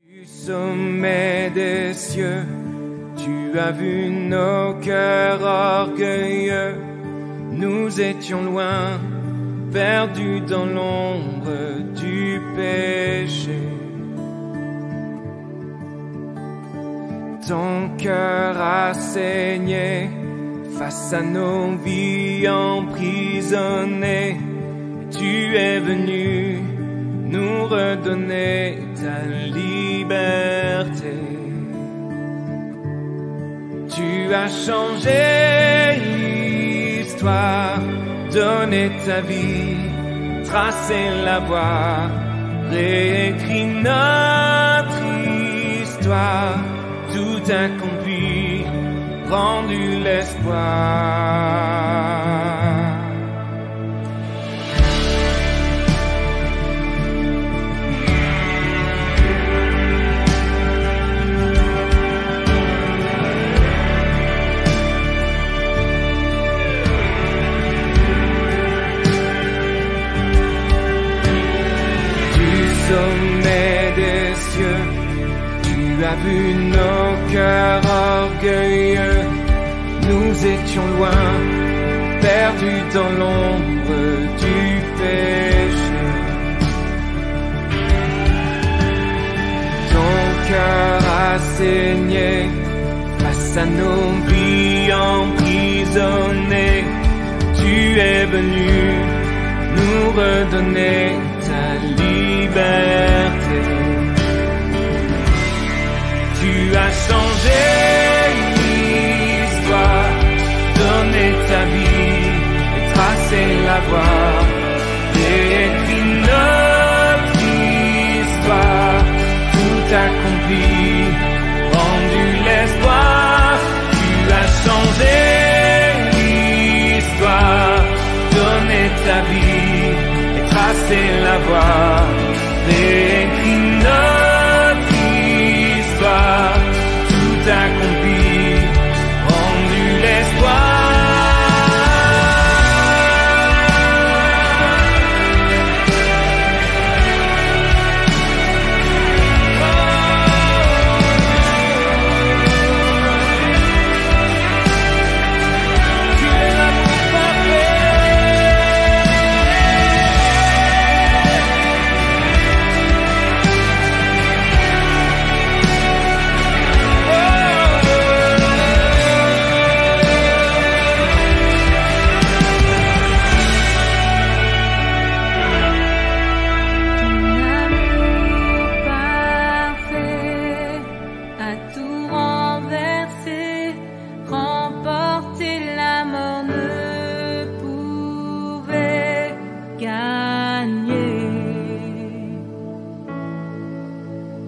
Du sommet des cieux, tu as vu nos cœurs orgueilleux. Nous étions loin, perdus dans l'ombre du péché. Ton cœur a saigné face à nos vies emprisonnées. Tu es venu nous redonner ta liberté. Tu as changé l'histoire, donné ta vie, tracé la voie, réécrit notre histoire, tout accompli, rendu l'espoir. Sommet des cieux, tu as vu nos cœurs orgueilleux. Nous étions loin, perdus dans l'ombre du péché. Ton cœur a saigné face à nos vies emprisonnées. Tu es venu nous redonner ta liberté. Tu as changé l'histoire, donné ta vie et tracé la voie, réécrit notre histoire, tout accompli, rendu l'espoir. Tu as changé l'histoire, donné ta vie et tracé la voie, réécrit notre histoire, tout accompli, rendu l'espoir.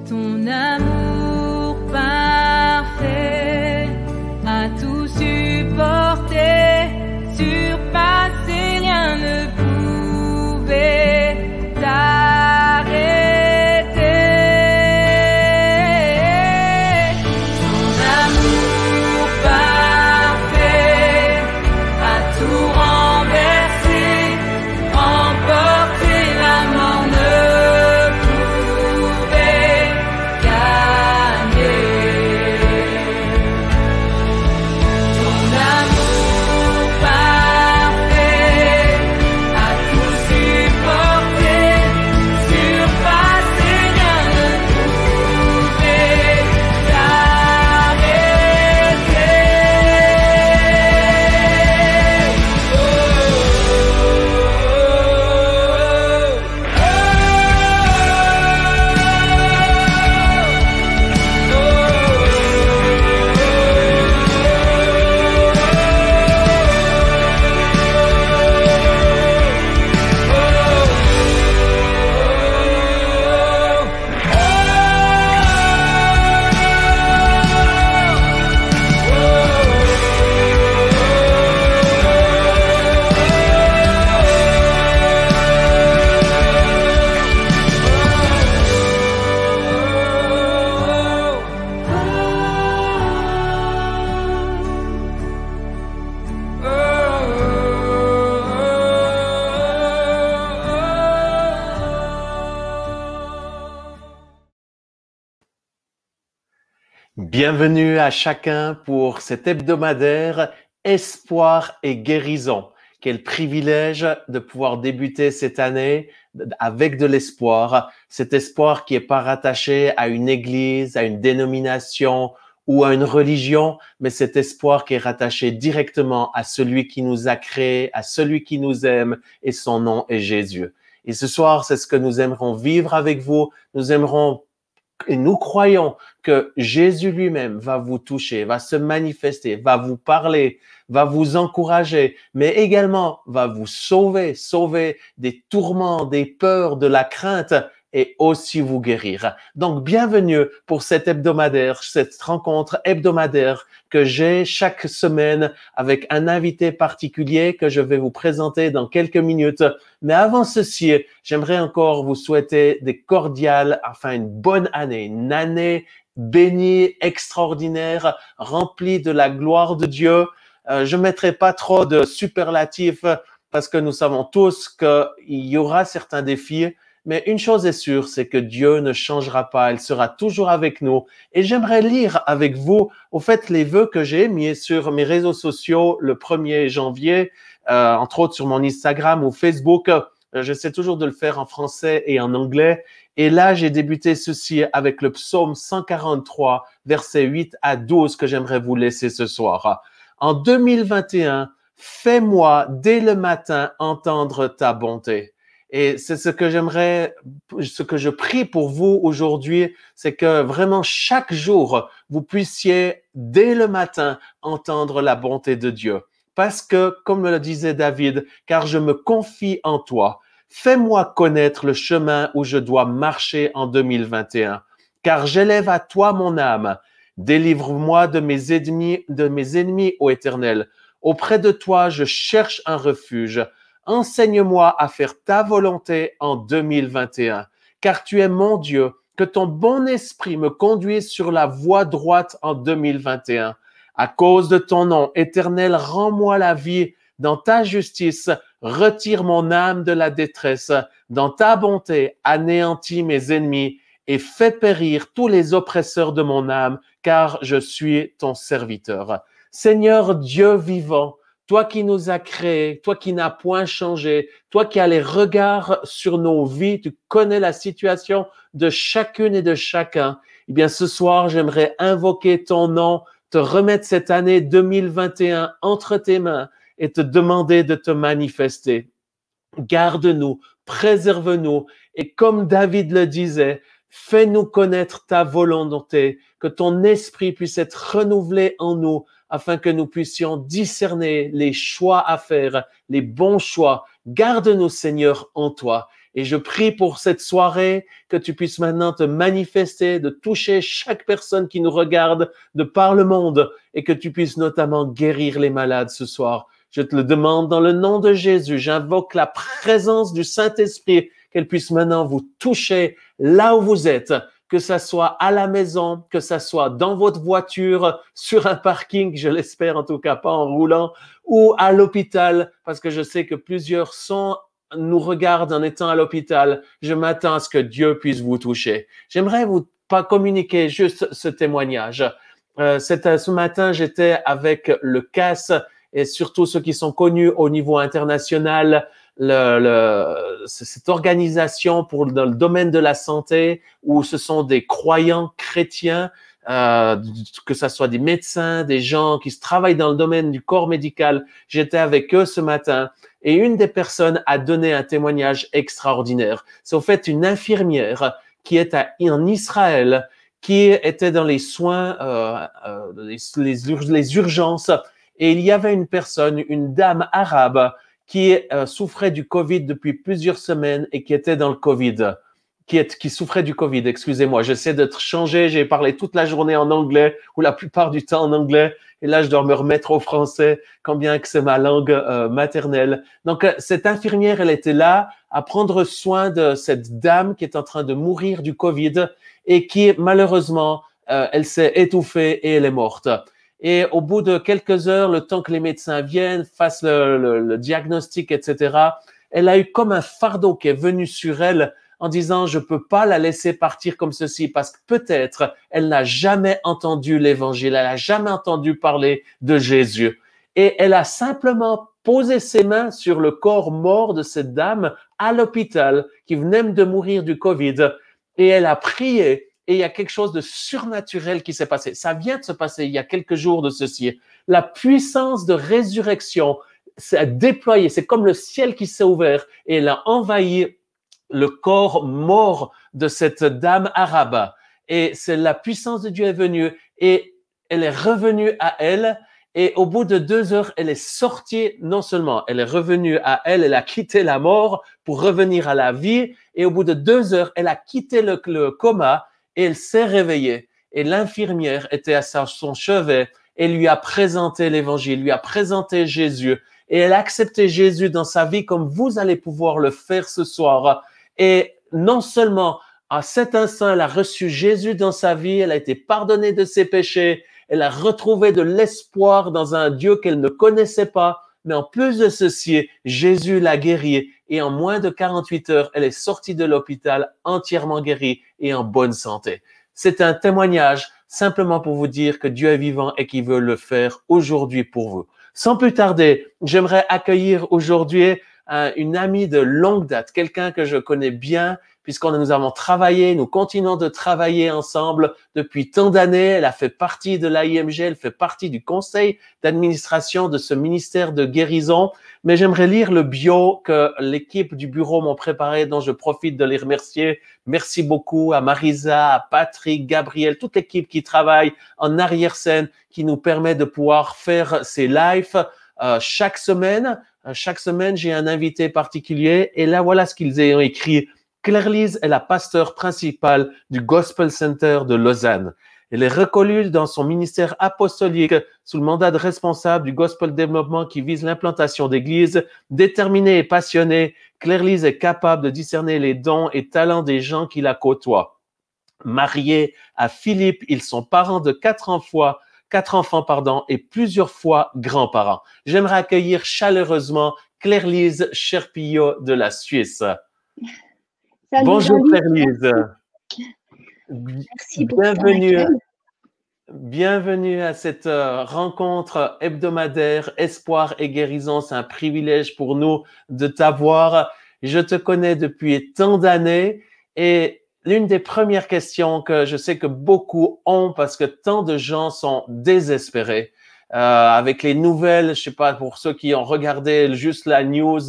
Ton amour Bienvenue à chacun pour cet hebdomadaire Espoir et guérison. Quel privilège de pouvoir débuter cette année avec de l'espoir. Cet espoir qui n'est pas rattaché à une église, à une dénomination ou à une religion, mais cet espoir qui est rattaché directement à celui qui nous a créés, à celui qui nous aime, et son nom est Jésus. Et ce soir, c'est ce que nous aimerons vivre avec vous. Nous aimerons et nous croyons que Jésus lui-même va vous toucher, va se manifester, va vous parler, va vous encourager, mais également va vous sauver des tourments, des peurs, de la crainte et aussi vous guérir. Donc, bienvenue pour cet hebdomadaire, cette rencontre hebdomadaire que j'ai chaque semaine avec un invité particulier que je vais vous présenter dans quelques minutes. Mais avant ceci, j'aimerais encore vous souhaiter des cordiales, enfin une bonne année, une année bénie, extraordinaire, remplie de la gloire de Dieu. Je ne mettrai pas trop de superlatifs parce que nous savons tous qu'il y aura certains défis. Mais une chose est sûre, c'est que Dieu ne changera pas, il sera toujours avec nous. Et j'aimerais lire avec vous, au fait, les vœux que j'ai mis sur mes réseaux sociaux le 1er janvier, entre autres sur mon Instagram ou Facebook. J'essaie toujours de le faire en français et en anglais. Et là, j'ai débuté ceci avec le psaume 143, versets 8 à 12 que j'aimerais vous laisser ce soir. En 2021, fais-moi dès le matin entendre ta bonté. Et c'est ce que ce que je prie pour vous aujourd'hui, c'est que vraiment chaque jour, vous puissiez dès le matin entendre la bonté de Dieu. Parce que, comme le disait David, car je me confie en toi, fais-moi connaître le chemin où je dois marcher en 2021. Car j'élève à toi mon âme. Délivre-moi de mes ennemis, ô Éternel. Auprès de toi, je cherche un refuge. Enseigne-moi à faire ta volonté en 2021, car tu es mon Dieu, que ton bon esprit me conduise sur la voie droite en 2021. À cause de ton nom, Éternel, rends-moi la vie dans ta justice, retire mon âme de la détresse, dans ta bonté, anéantis mes ennemis et fais périr tous les oppresseurs de mon âme, car je suis ton serviteur. Seigneur Dieu vivant, toi qui nous as créés, toi qui n'as point changé, toi qui as les regards sur nos vies, tu connais la situation de chacune et de chacun. Eh bien, ce soir, j'aimerais invoquer ton nom, te remettre cette année 2021 entre tes mains et te demander de te manifester. Garde-nous, préserve-nous et comme David le disait, fais-nous connaître ta volonté, que ton esprit puisse être renouvelé en nous afin que nous puissions discerner les choix à faire, les bons choix. Garde-nous, Seigneur, en toi. Et je prie pour cette soirée que tu puisses maintenant te manifester, de toucher chaque personne qui nous regarde de par le monde et que tu puisses notamment guérir les malades ce soir. Je te le demande dans le nom de Jésus. J'invoque la présence du Saint-Esprit, qu'elle puisse maintenant vous toucher là où vous êtes, que ça soit à la maison, que ça soit dans votre voiture, sur un parking, je l'espère en tout cas pas en roulant, ou à l'hôpital, parce que je sais que plusieurs nous regardent en étant à l'hôpital. Je m'attends à ce que Dieu puisse vous toucher. J'aimerais vous pas communiquer juste ce témoignage. Ce matin, j'étais avec le CAS et surtout ceux qui sont connus au niveau international, cette organisation dans le domaine de la santé où ce sont des croyants chrétiens, que ce soit des médecins, des gens qui travaillent dans le domaine du corps médical. J'étais avec eux ce matin et une des personnes a donné un témoignage extraordinaire. C'est au fait une infirmière qui est en Israël, qui était dans les soins, les urgences, et il y avait une personne, une dame arabe, qui souffrait du Covid depuis plusieurs semaines et qui était dans le Covid, qui souffrait du Covid, excusez-moi. J'essaie d'être changé, j'ai parlé toute la journée en anglais, ou la plupart du temps en anglais, et là, je dois me remettre au français, quand bien que c'est ma langue maternelle. Donc, cette infirmière, elle était là à prendre soin de cette dame qui est en train de mourir du Covid et qui, malheureusement, elle s'est étouffée et elle est morte. Et au bout de quelques heures, le temps que les médecins viennent, fassent le diagnostic, etc., elle a eu comme un fardeau qui est venu sur elle en disant, je peux pas la laisser partir comme ceci parce que peut-être elle n'a jamais entendu l'évangile, elle n'a jamais entendu parler de Jésus. Et elle a simplement posé ses mains sur le corps mort de cette dame à l'hôpital qui venait de mourir du Covid. Et elle a prié et il y a quelque chose de surnaturel qui s'est passé. Ça vient de se passer il y a quelques jours de ceci. La puissance de résurrection s'est déployée. C'est comme le ciel qui s'est ouvert et elle a envahi le corps mort de cette dame arabe. Et c'est la puissance de Dieu est venue et elle est revenue à elle. Et au bout de 2 heures, elle est sortie, non seulement elle est revenue à elle, elle a quitté la mort pour revenir à la vie. Et au bout de 2 heures, elle a quitté le coma et elle s'est réveillée. Et l'infirmière était à son chevet et lui a présenté l'évangile, lui a présenté Jésus. Et elle a accepté Jésus dans sa vie comme vous allez pouvoir le faire ce soir. Et non seulement à cet instant, elle a reçu Jésus dans sa vie, elle a été pardonnée de ses péchés, elle a retrouvé de l'espoir dans un Dieu qu'elle ne connaissait pas. Mais en plus de ceci, Jésus l'a guérie et en moins de 48 heures, elle est sortie de l'hôpital entièrement guérie et en bonne santé. C'est un témoignage simplement pour vous dire que Dieu est vivant et qu'il veut le faire aujourd'hui pour vous. Sans plus tarder, j'aimerais accueillir aujourd'hui une amie de longue date, quelqu'un que je connais bien, nous avons travaillé, nous continuons de travailler ensemble depuis tant d'années. Elle a fait partie de l'AIMG, elle fait partie du conseil d'administration de ce ministère de guérison. Mais j'aimerais lire le bio que l'équipe du bureau m'ont préparé, dont je profite de les remercier. Merci beaucoup à Marisa, à Patrick, Gabriel, toute l'équipe qui travaille en arrière-scène, qui nous permet de pouvoir faire ces lives chaque semaine. Chaque semaine, j'ai un invité particulier. Et là, voilà ce qu'ils ont écrit. Claire-Lise est la pasteure principale du Gospel Center de Lausanne. Elle est reconnue dans son ministère apostolique sous le mandat de responsable du Gospel Développement qui vise l'implantation d'églises. Déterminée et passionnée, Claire-Lise est capable de discerner les dons et talents des gens qui la côtoient. Mariée à Philippe, ils sont parents de 4 enfants, et plusieurs fois grands-parents. J'aimerais accueillir chaleureusement Claire-Lise Cherpillot de la Suisse. Salut, bonjour Claire-Lise. Merci pour bienvenue à cette rencontre hebdomadaire Espoir et guérison. C'est un privilège pour nous de t'avoir. Je te connais depuis tant d'années et l'une des premières questions que je sais que beaucoup ont parce que tant de gens sont désespérés avec les nouvelles, je sais pas, pour ceux qui ont regardé juste la news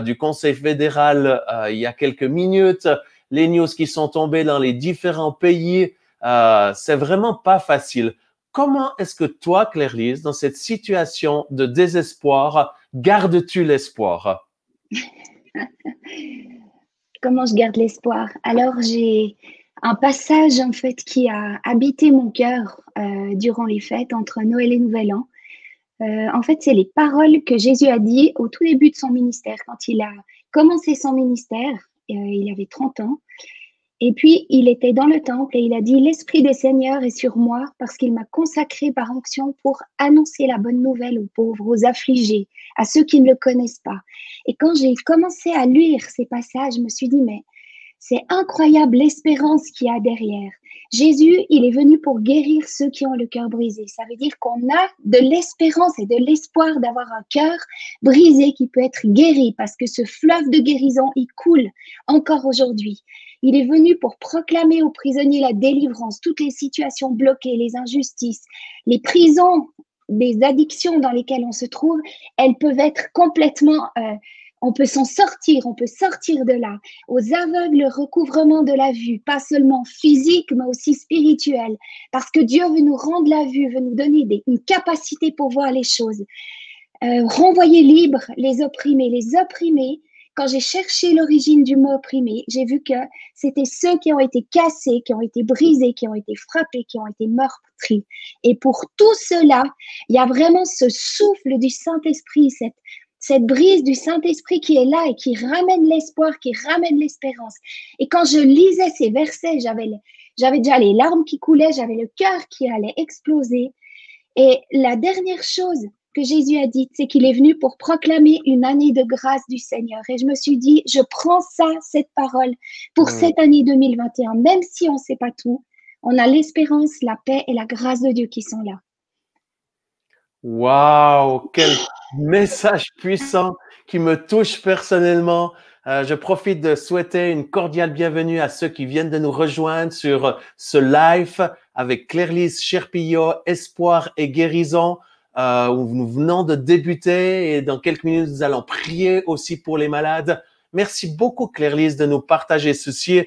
du Conseil fédéral il y a quelques minutes, les news qui sont tombées dans les différents pays, c'est vraiment pas facile. Comment est-ce que toi, Claire-Lise, dans cette situation de désespoir, gardes-tu l'espoir? Comment je garde l'espoir? Alors, j'ai un passage en fait qui a habité mon cœur durant les fêtes entre Noël et Nouvel An. En fait, c'est les paroles que Jésus a dit au tout début de son ministère, quand il a commencé son ministère, il avait 30 ans. Et puis, il était dans le temple et il a dit « L'Esprit des Seigneurs est sur moi parce qu'il m'a consacré par onction pour annoncer la bonne nouvelle aux pauvres, aux affligés, à ceux qui ne le connaissent pas. » Et quand j'ai commencé à lire ces passages, je me suis dit « Mais c'est incroyable l'espérance qu'il y a derrière. » Jésus, il est venu pour guérir ceux qui ont le cœur brisé. Ça veut dire qu'on a de l'espérance et de l'espoir d'avoir un cœur brisé qui peut être guéri parce que ce fleuve de guérison, il coule encore aujourd'hui. Il est venu pour proclamer aux prisonniers la délivrance, toutes les situations bloquées, les injustices, les prisons, des addictions dans lesquelles on se trouve, elles peuvent être complètement... on peut s'en sortir, on peut sortir de là. Aux aveugles, le recouvrement de la vue, pas seulement physique, mais aussi spirituel. Parce que Dieu veut nous rendre la vue, veut nous donner une capacité pour voir les choses. Renvoyer libres les opprimés. Les opprimés, quand j'ai cherché l'origine du mot opprimé, j'ai vu que c'était ceux qui ont été cassés, qui ont été brisés, qui ont été frappés, qui ont été meurtris. Et pour tout cela, il y a vraiment ce souffle du Saint-Esprit, cette brise du Saint-Esprit qui est là et qui ramène l'espoir, qui ramène l'espérance. Et quand je lisais ces versets, j'avais déjà les larmes qui coulaient, j'avais le cœur qui allait exploser. Et la dernière chose que Jésus a dites, c'est qu'il est venu pour proclamer une année de grâce du Seigneur. Et je me suis dit, je prends ça, cette parole, pour cette année 2021, même si on ne sait pas tout, on a l'espérance, la paix et la grâce de Dieu qui sont là. Waouh, quel message puissant qui me touche personnellement. Je profite de souhaiter une cordiale bienvenue à ceux qui viennent de nous rejoindre sur ce live avec Claire-Lise Cherpillot, Espoir et Guérison, où nous venons de débuter et dans quelques minutes, nous allons prier aussi pour les malades. Merci beaucoup, Claire-Lise, de nous partager ceci.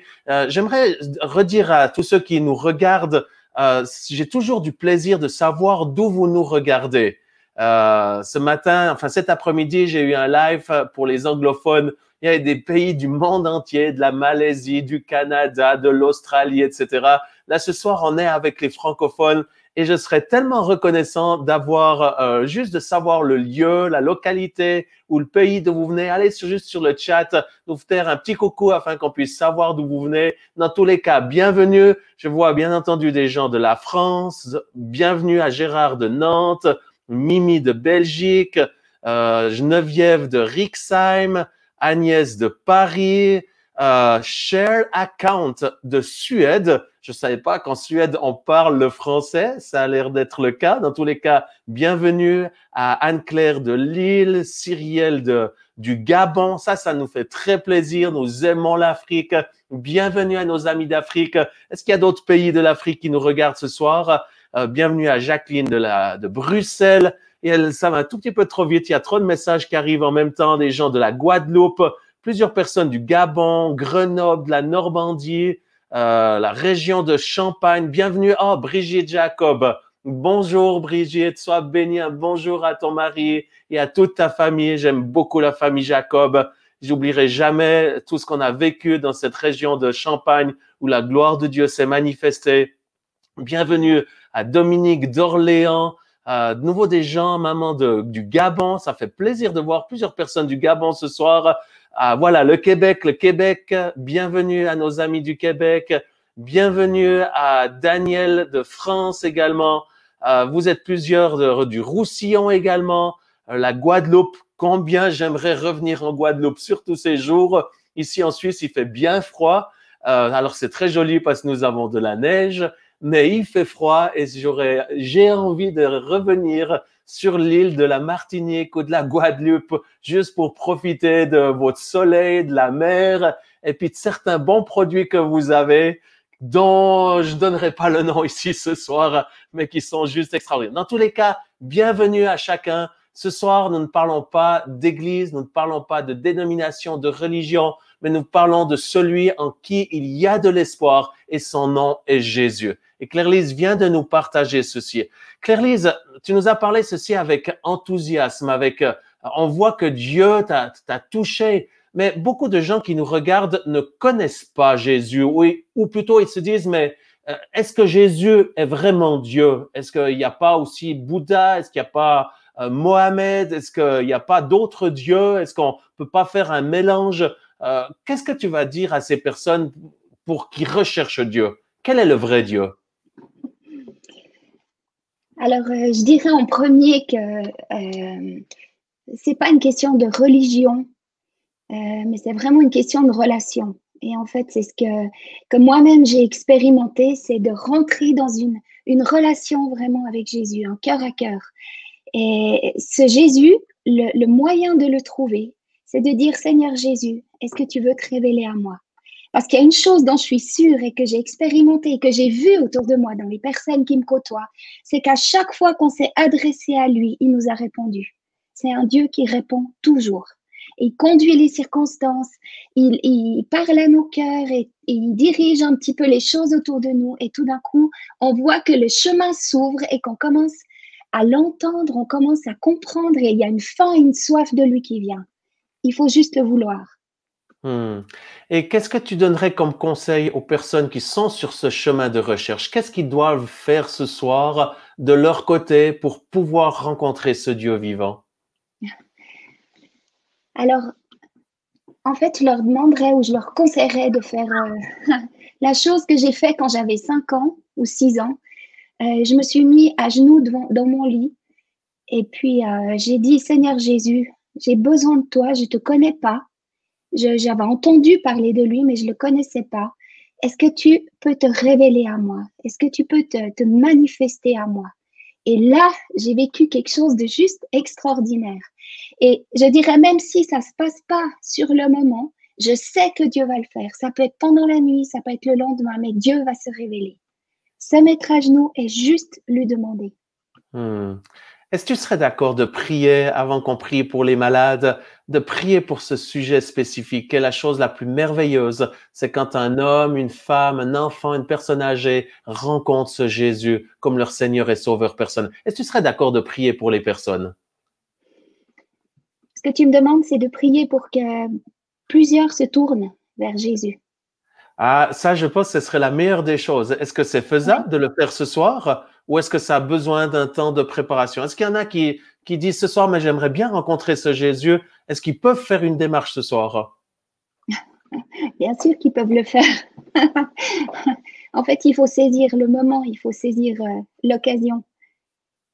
J'aimerais redire à tous ceux qui nous regardent, j'ai toujours du plaisir de savoir d'où vous nous regardez. Ce matin, enfin cet après-midi, j'ai eu un live pour les anglophones. Il y a des pays du monde entier, de la Malaisie, du Canada, de l'Australie, etc. Là, ce soir, on est avec les francophones et je serais tellement reconnaissant d'avoir, juste de savoir le lieu, la localité ou le pays d'où vous venez. Allez juste sur le chat, nous faire un petit coucou afin qu'on puisse savoir d'où vous venez. Dans tous les cas, bienvenue. Je vois bien entendu des gens de la France. Bienvenue à Gérard de Nantes, Mimi de Belgique, Geneviève de Rixheim, Agnès de Paris, Share Account de Suède. Je ne savais pas qu'en Suède, on parle le français. Ça a l'air d'être le cas. Dans tous les cas, bienvenue à Anne-Claire de Lille, Cyrielle du Gabon. Ça nous fait très plaisir. Nous aimons l'Afrique. Bienvenue à nos amis d'Afrique. Est-ce qu'il y a d'autres pays de l'Afrique qui nous regardent ce soir? Bienvenue à Jacqueline de Bruxelles. Et ça va un tout petit peu trop vite. Il y a trop de messages qui arrivent en même temps. Des gens de la Guadeloupe, plusieurs personnes du Gabon, Grenoble, de la Normandie, la région de Champagne. Bienvenue. Oh, Brigitte Jacob. Bonjour Brigitte, sois bénie. Un bonjour à ton mari et à toute ta famille. J'aime beaucoup la famille Jacob. J'oublierai jamais tout ce qu'on a vécu dans cette région de Champagne où la gloire de Dieu s'est manifestée. Bienvenue à Dominique d'Orléans. De nouveau des gens, maman du Gabon. Ça fait plaisir de voir plusieurs personnes du Gabon ce soir. Voilà, le Québec. Bienvenue à nos amis du Québec. Bienvenue à Daniel de France également. Vous êtes plusieurs du Roussillon également. La Guadeloupe. Combien j'aimerais revenir en Guadeloupe, surtout ces jours. Ici en Suisse, il fait bien froid. Alors c'est très joli parce que nous avons de la neige. Mais il fait froid et j'ai envie de revenir sur l'île de la Martinique ou de la Guadeloupe juste pour profiter de votre soleil, de la mer et puis de certains bons produits que vous avez dont je donnerai pas le nom ici ce soir, mais qui sont juste extraordinaires. Dans tous les cas, bienvenue à chacun. Ce soir, nous ne parlons pas d'église, nous ne parlons pas de dénomination, de religion, mais nous parlons de celui en qui il y a de l'espoir et son nom est Jésus. Et Claire-Lise vient de nous partager ceci. Claire-Lise, tu nous as parlé ceci avec enthousiasme, on voit que Dieu t'a touché, mais beaucoup de gens qui nous regardent ne connaissent pas Jésus, ou plutôt ils se disent, mais est-ce que Jésus est vraiment Dieu? Est-ce qu'il n'y a pas aussi Bouddha? Est-ce qu'il n'y a pas Mohamed? Est-ce qu'il n'y a pas d'autres dieux? Est-ce qu'on ne peut pas faire un mélange? Qu'est-ce que tu vas dire à ces personnes pour qui recherchent Dieu? Quel est le vrai Dieu? Alors, je dirais en premier que c'est pas une question de religion, mais c'est vraiment une question de relation. Et en fait, c'est ce que moi-même j'ai expérimenté, c'est de rentrer dans une relation vraiment avec Jésus, un cœur à cœur. Et ce Jésus, le moyen de le trouver, c'est de dire, Seigneur Jésus, est-ce que tu veux te révéler à moi? Parce qu'il y a une chose dont je suis sûre et que j'ai expérimenté et que j'ai vu autour de moi, dans les personnes qui me côtoient, c'est qu'à chaque fois qu'on s'est adressé à lui, il nous a répondu. C'est un Dieu qui répond toujours. Il conduit les circonstances, il parle à nos cœurs et il dirige un petit peu les choses autour de nous. Et tout d'un coup, on voit que le chemin s'ouvre et qu'on commence à l'entendre, on commence à comprendre et il y a une faim et une soif de lui qui vient. Il faut juste le vouloir. Et qu'est-ce que tu donnerais comme conseil aux personnes qui sont sur ce chemin de recherche? Qu'est-ce qu'ils doivent faire ce soir de leur côté pour pouvoir rencontrer ce Dieu vivant? Alors, en fait, je leur demanderais ou je leur conseillerais de faire la chose que j'ai fait quand j'avais 5 ans ou 6 ans. Je me suis mis à genoux dans mon lit Et puis, j'ai dit, Seigneur Jésus, j'ai besoin de toi, je ne te connais pas. J'avais entendu parler de lui, mais je ne le connaissais pas. Est-ce que tu peux te révéler à moi? Est-ce que tu peux te manifester à moi? Et là, j'ai vécu quelque chose de juste extraordinaire. Et je dirais, même si ça ne se passe pas sur le moment, je sais que Dieu va le faire. Ça peut être pendant la nuit, ça peut être le lendemain, mais Dieu va se révéler. Se mettre à genoux et juste lui demander. Est-ce que tu serais d'accord de prier avant qu'on prie pour les malades, de prier pour ce sujet spécifique, qui est la chose la plus merveilleuse? C'est quand un homme, une femme, un enfant, une personne âgée rencontre ce Jésus comme leur Seigneur et Sauveur personnel. Est-ce que tu serais d'accord de prier pour les personnes? Ce que tu me demandes, c'est de prier pour que plusieurs se tournent vers Jésus. Ah, ça, je pense que ce serait la meilleure des choses. Est-ce que c'est faisable de le faire ce soir ou est-ce que ça a besoin d'un temps de préparation? Est-ce qu'il y en a qui disent ce soir, mais j'aimerais bien rencontrer ce Jésus? Est-ce qu'ils peuvent faire une démarche ce soir? Bien sûr qu'ils peuvent le faire. En fait, il faut saisir le moment, il faut saisir l'occasion.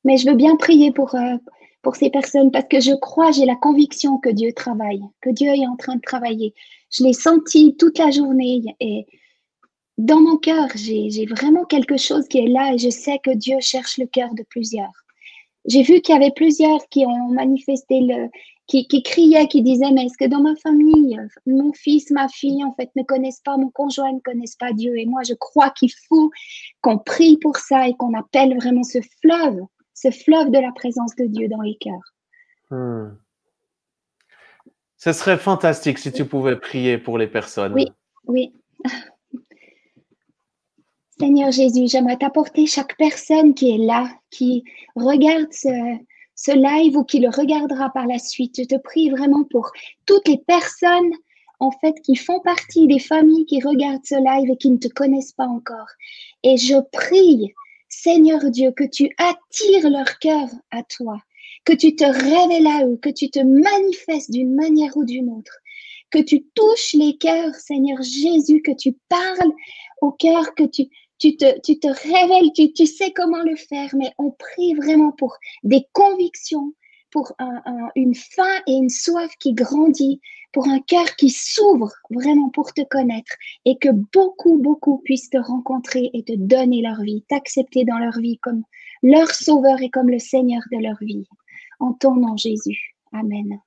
Mais je veux bien prier pour ces personnes parce que je crois, j'ai la conviction que Dieu travaille, que Dieu est en train de travailler. Je l'ai senti toute la journée et dans mon cœur, j'ai vraiment quelque chose qui est là et je sais que Dieu cherche le cœur de plusieurs. J'ai vu qu'il y avait plusieurs qui ont manifesté qui criaient, qui disaient, mais est-ce que dans ma famille, mon fils, ma fille, en fait, ne connaissent pas, mon conjoint ne connaissent pas Dieu? Et moi, je crois qu'il faut qu'on prie pour ça et qu'on appelle vraiment ce fleuve de la présence de Dieu dans les cœurs. Ce serait fantastique si tu pouvais prier pour les personnes. Oui, oui. Seigneur Jésus, j'aimerais t'apporter chaque personne qui est là, qui regarde ce live ou qui le regardera par la suite. Je te prie vraiment pour toutes les personnes en fait qui font partie des familles qui regardent ce live et qui ne te connaissent pas encore. Et je prie, Seigneur Dieu, que tu attires leur cœur à toi, que tu te révèles à eux, que tu te manifestes d'une manière ou d'une autre, que tu touches les cœurs, Seigneur Jésus, que tu parles au cœur, que tu te révèles, tu sais comment le faire, mais on prie vraiment pour des convictions, pour une faim et une soif qui grandit, pour un cœur qui s'ouvre vraiment pour te connaître et que beaucoup, beaucoup puissent te rencontrer et te donner leur vie, t'accepter dans leur vie comme leur sauveur et comme le Seigneur de leur vie. En ton nom, Jésus. Amen.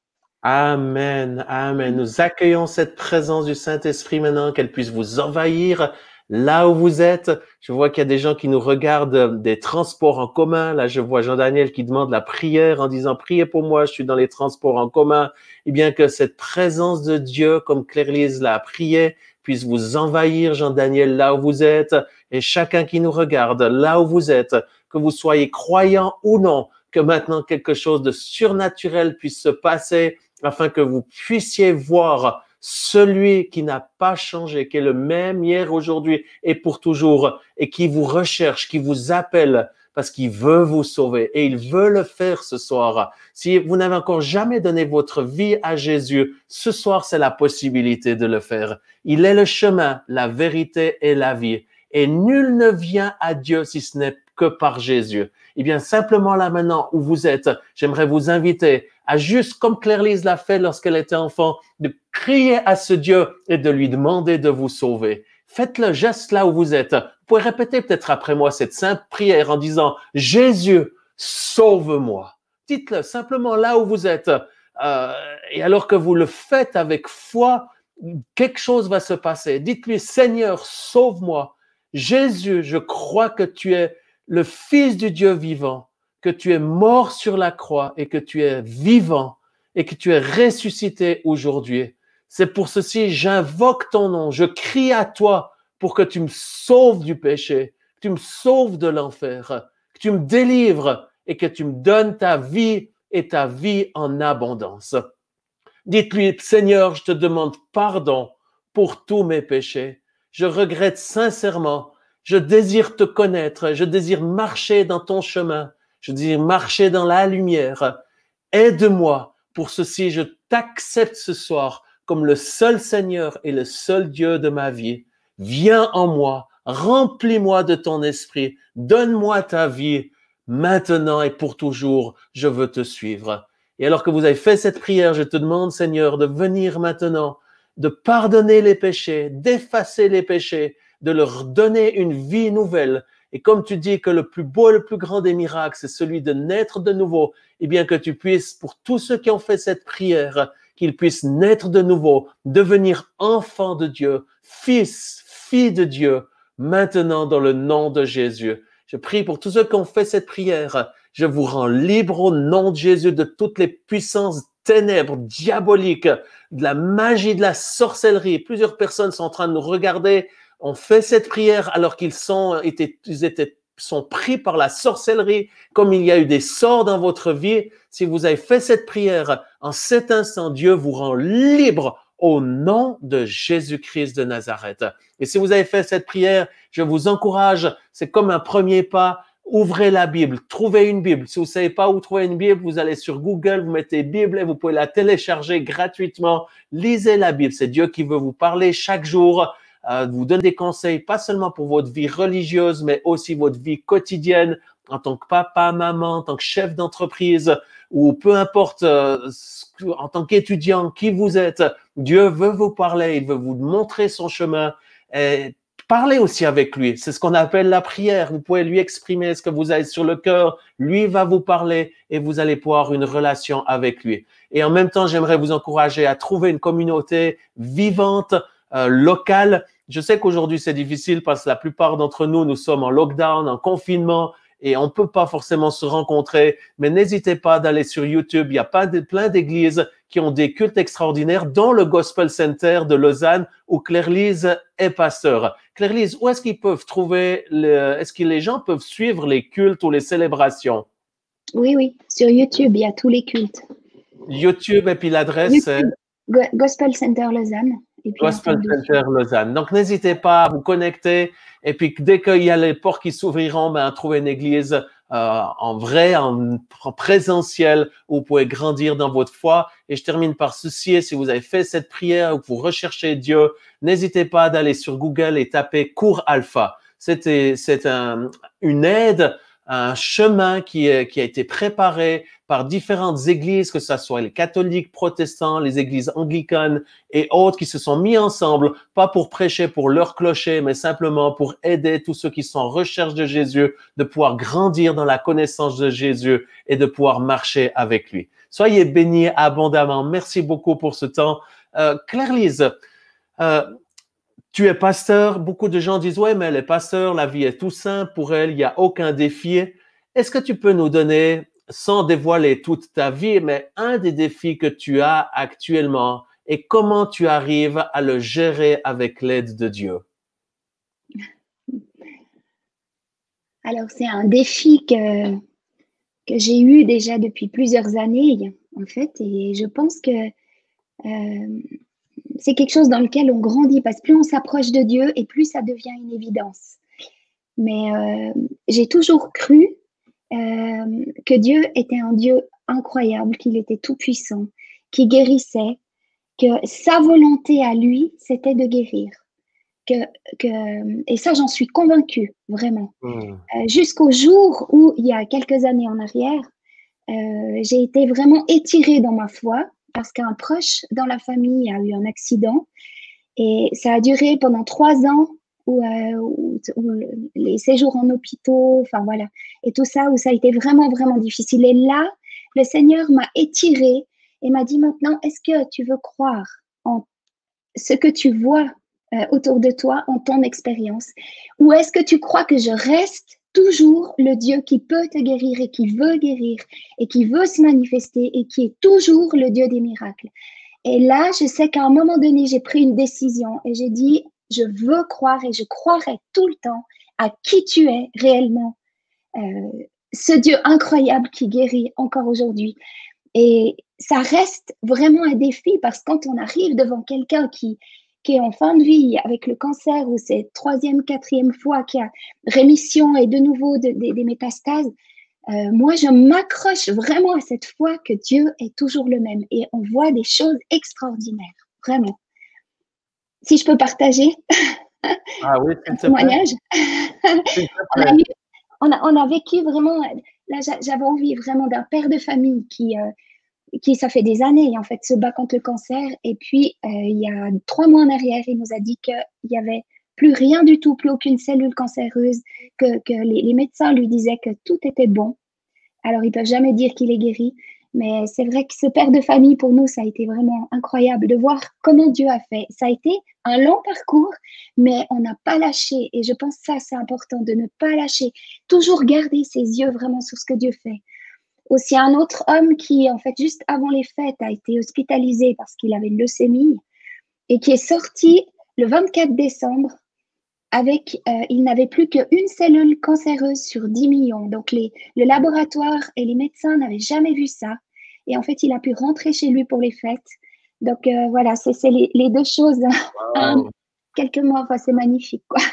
Amen, amen. Nous accueillons cette présence du Saint-Esprit maintenant, qu'elle puisse vous envahir là où vous êtes. Je vois qu'il y a des gens qui nous regardent des transports en commun. Là, je vois Jean-Daniel qui demande la prière en disant « Priez pour moi, je suis dans les transports en commun. » Et bien que cette présence de Dieu, comme Claire-Lise l'a prié, puisse vous envahir, Jean-Daniel, là où vous êtes. Et chacun qui nous regarde, là où vous êtes, que vous soyez croyants ou non, que maintenant quelque chose de surnaturel puisse se passer afin que vous puissiez voir celui qui n'a pas changé, qui est le même hier, aujourd'hui et pour toujours, et qui vous recherche, qui vous appelle parce qu'il veut vous sauver et il veut le faire ce soir. Si vous n'avez encore jamais donné votre vie à Jésus, ce soir, c'est la possibilité de le faire. Il est le chemin, la vérité et la vie. Et nul ne vient à Dieu si ce n'est que par Jésus. Eh bien, simplement là maintenant où vous êtes, j'aimerais vous inviter à juste, comme Claire-Lise l'a fait lorsqu'elle était enfant, de crier à ce Dieu et de lui demander de vous sauver. Faites le geste là où vous êtes. Vous pouvez répéter peut-être après moi cette simple prière en disant « Jésus, sauve-moi ». Dites-le simplement là où vous êtes. Et alors que vous le faites avec foi, quelque chose va se passer. Dites-lui « Seigneur, sauve-moi ». Jésus, je crois que tu es le Fils du Dieu vivant, que tu es mort sur la croix et que tu es vivant et que tu es ressuscité aujourd'hui. C'est pour ceci, j'invoque ton nom, je crie à toi pour que tu me sauves du péché, que tu me sauves de l'enfer, que tu me délivres et que tu me donnes ta vie et ta vie en abondance. Dites-lui, Seigneur, je te demande pardon pour tous mes péchés. Je regrette sincèrement. Je désire te connaître. Je désire marcher dans ton chemin. Je désire marcher dans la lumière. Aide-moi. Pour ceci, je t'accepte ce soir comme le seul Seigneur et le seul Dieu de ma vie. Viens en moi. Remplis-moi de ton esprit. Donne-moi ta vie. maintenant et pour toujours, je veux te suivre. Et alors que vous avez fait cette prière, je te demande, Seigneur, de venir maintenant, de pardonner les péchés, d'effacer les péchés, de leur donner une vie nouvelle. Et comme tu dis que le plus beau et le plus grand des miracles, c'est celui de naître de nouveau, eh bien que tu puisses, pour tous ceux qui ont fait cette prière, qu'ils puissent naître de nouveau, devenir enfants de Dieu, fils, filles de Dieu, maintenant dans le nom de Jésus. Je prie pour tous ceux qui ont fait cette prière. Je vous rends libre au nom de Jésus de toutes les puissances ténèbres, diaboliques, de la magie, de la sorcellerie. Plusieurs personnes sont en train de nous regarder, ont fait cette prière alors qu'ils sont pris par la sorcellerie, comme il y a eu des sorts dans votre vie. Si vous avez fait cette prière, en cet instant, Dieu vous rend libre au nom de Jésus-Christ de Nazareth. Et si vous avez fait cette prière, je vous encourage, c'est comme un premier pas, ouvrez la Bible, trouvez une Bible. Si vous ne savez pas où trouver une Bible, vous allez sur Google, vous mettez Bible et vous pouvez la télécharger gratuitement. Lisez la Bible, c'est Dieu qui veut vous parler chaque jour, vous donne des conseils, pas seulement pour votre vie religieuse, mais aussi votre vie quotidienne, en tant que papa, maman, en tant que chef d'entreprise, ou peu importe, en tant qu'étudiant, qui vous êtes. Dieu veut vous parler, il veut vous montrer son chemin. Et parlez aussi avec lui. C'est ce qu'on appelle la prière. Vous pouvez lui exprimer ce que vous avez sur le cœur. Lui va vous parler et vous allez pouvoir une relation avec lui. Et en même temps, j'aimerais vous encourager à trouver une communauté vivante, locale. Je sais qu'aujourd'hui, c'est difficile parce que la plupart d'entre nous, nous sommes en lockdown, en confinement et on ne peut pas forcément se rencontrer. Mais n'hésitez pas d'aller sur YouTube. Il y a plein d'églises qui ont des cultes extraordinaires, dont le Gospel Center de Lausanne où Claire-Lise est pasteur. Claire-Lise, où est-ce qu'ils peuvent trouver, est-ce que les gens peuvent suivre les cultes ou les célébrations? Oui, sur YouTube, il y a tous les cultes. YouTube et puis l'adresse, c'est Gospel Center Lausanne. Et puis Gospel Center Lausanne. Donc, n'hésitez pas à vous connecter. Et puis, dès qu'il y a les portes qui s'ouvriront, trouvez une église en vrai, en présentiel, où vous pouvez grandir dans votre foi. Et je termine par ceci. Si vous avez fait cette prière ou vous recherchez Dieu, n'hésitez pas d'aller sur Google et taper cours alpha. C'est une aide, un chemin qui a été préparé par différentes églises, que ce soit les catholiques, protestants, les églises anglicanes et autres qui se sont mis ensemble, pas pour prêcher pour leur clocher, mais simplement pour aider tous ceux qui sont en recherche de Jésus, de pouvoir grandir dans la connaissance de Jésus et de pouvoir marcher avec lui. Soyez bénis abondamment. Merci beaucoup pour ce temps. Claire-Lise, tu es pasteur. Beaucoup de gens disent, ouais, mais elle est pasteur, la vie est tout simple pour elle, il n'y a aucun défi. Est-ce que tu peux nous donner, sans dévoiler toute ta vie, mais un des défis que tu as actuellement et comment tu arrives à le gérer avec l'aide de Dieu? Alors, c'est un défi que j'ai eu déjà depuis plusieurs années, en fait, et je pense que c'est quelque chose dans lequel on grandit, parce que plus on s'approche de Dieu et plus ça devient une évidence. Mais j'ai toujours cru que Dieu était un Dieu incroyable, qu'il était tout-puissant, qui guérissait, que sa volonté à lui, c'était de guérir. Et ça, j'en suis convaincue, vraiment. Jusqu'au jour où, il y a quelques années en arrière, j'ai été vraiment étirée dans ma foi parce qu'un proche dans la famille a eu un accident et ça a duré pendant 3 ans où les séjours en hôpitaux, enfin voilà, et tout ça, où ça a été vraiment, vraiment difficile. Et là, le Seigneur m'a étirée et m'a dit maintenant, est-ce que tu veux croire en ce que tu vois autour de toi, en ton expérience, ou est-ce que tu crois que je reste toujours le Dieu qui peut te guérir et qui veut guérir et qui veut se manifester et qui est toujours le Dieu des miracles? Et là, je sais qu'à un moment donné, j'ai pris une décision et j'ai dit, je veux croire et je croirai tout le temps à qui tu es réellement, ce Dieu incroyable qui guérit encore aujourd'hui. Et ça reste vraiment un défi parce que quand on arrive devant quelqu'un qui est en fin de vie avec le cancer ou c'est 3e, 4e fois qu'il y a rémission et de nouveau des métastases, moi, je m'accroche vraiment à cette foi que Dieu est toujours le même et on voit des choses extraordinaires, vraiment. Si je peux partager Ah oui, un témoignage. On a vécu vraiment là, j'avais envie vraiment d'un père de famille qui, ça fait des années, en fait, se bat contre le cancer. Et puis, il y a 3 mois en arrière, il nous a dit qu'il y avait plus rien du tout, plus aucune cellule cancéreuse, que les médecins lui disaient que tout était bon. Alors, ils ne peuvent jamais dire qu'il est guéri, mais c'est vrai que ce père de famille, pour nous, ça a été vraiment incroyable de voir comment Dieu a fait. Ça a été un long parcours, mais on n'a pas lâché. Et je pense que ça, c'est important de ne pas lâcher. Toujours garder ses yeux vraiment sur ce que Dieu fait. Aussi, un autre homme qui, en fait, juste avant les fêtes, a été hospitalisé parce qu'il avait une leucémie et qui est sorti le 24 décembre avec, il n'avait plus qu'une cellule cancéreuse sur 10 millions. Donc, le laboratoire et les médecins n'avaient jamais vu ça. Et en fait, il a pu rentrer chez lui pour les fêtes. Donc, voilà, c'est les deux choses en quelques mois. Enfin, c'est magnifique, quoi.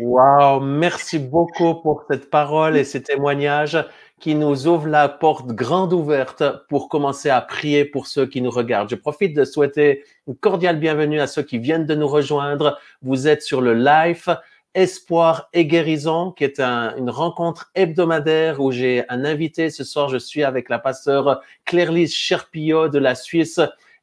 Wow, merci beaucoup pour cette parole et ces témoignages qui nous ouvrent la porte grande ouverte pour commencer à prier pour ceux qui nous regardent. Je profite de souhaiter une cordiale bienvenue à ceux qui viennent de nous rejoindre. Vous êtes sur le live Espoir et guérison, qui est une rencontre hebdomadaire où j'ai un invité. Ce soir, je suis avec la pasteure Claire-Lise Cherpillot de la Suisse,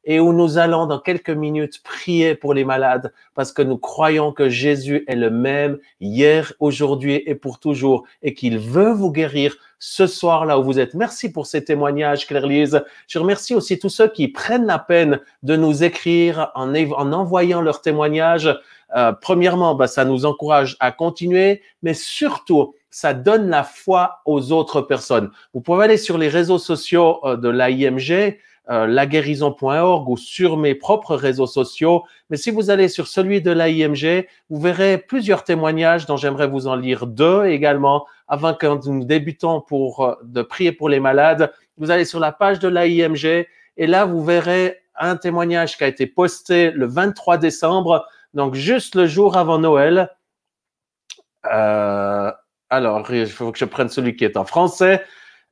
et où nous allons dans quelques minutes prier pour les malades parce que nous croyons que Jésus est le même hier, aujourd'hui et pour toujours et qu'il veut vous guérir ce soir là où vous êtes. Merci pour ces témoignages, Claire-Lise. Je remercie aussi tous ceux qui prennent la peine de nous écrire en envoyant leurs témoignages. Premièrement, ça nous encourage à continuer, mais surtout, ça donne la foi aux autres personnes. Vous pouvez aller sur les réseaux sociaux de l'AIMG, laguérison.org ou sur mes propres réseaux sociaux. Mais si vous allez sur celui de l'AIMG, vous verrez plusieurs témoignages dont j'aimerais vous en lire 2 également avant que nous débutons de prier pour les malades. Vous allez sur la page de l'AIMG et là, vous verrez un témoignage qui a été posté le 23 décembre, donc juste le jour avant Noël. Alors, il faut que je prenne celui qui est en français.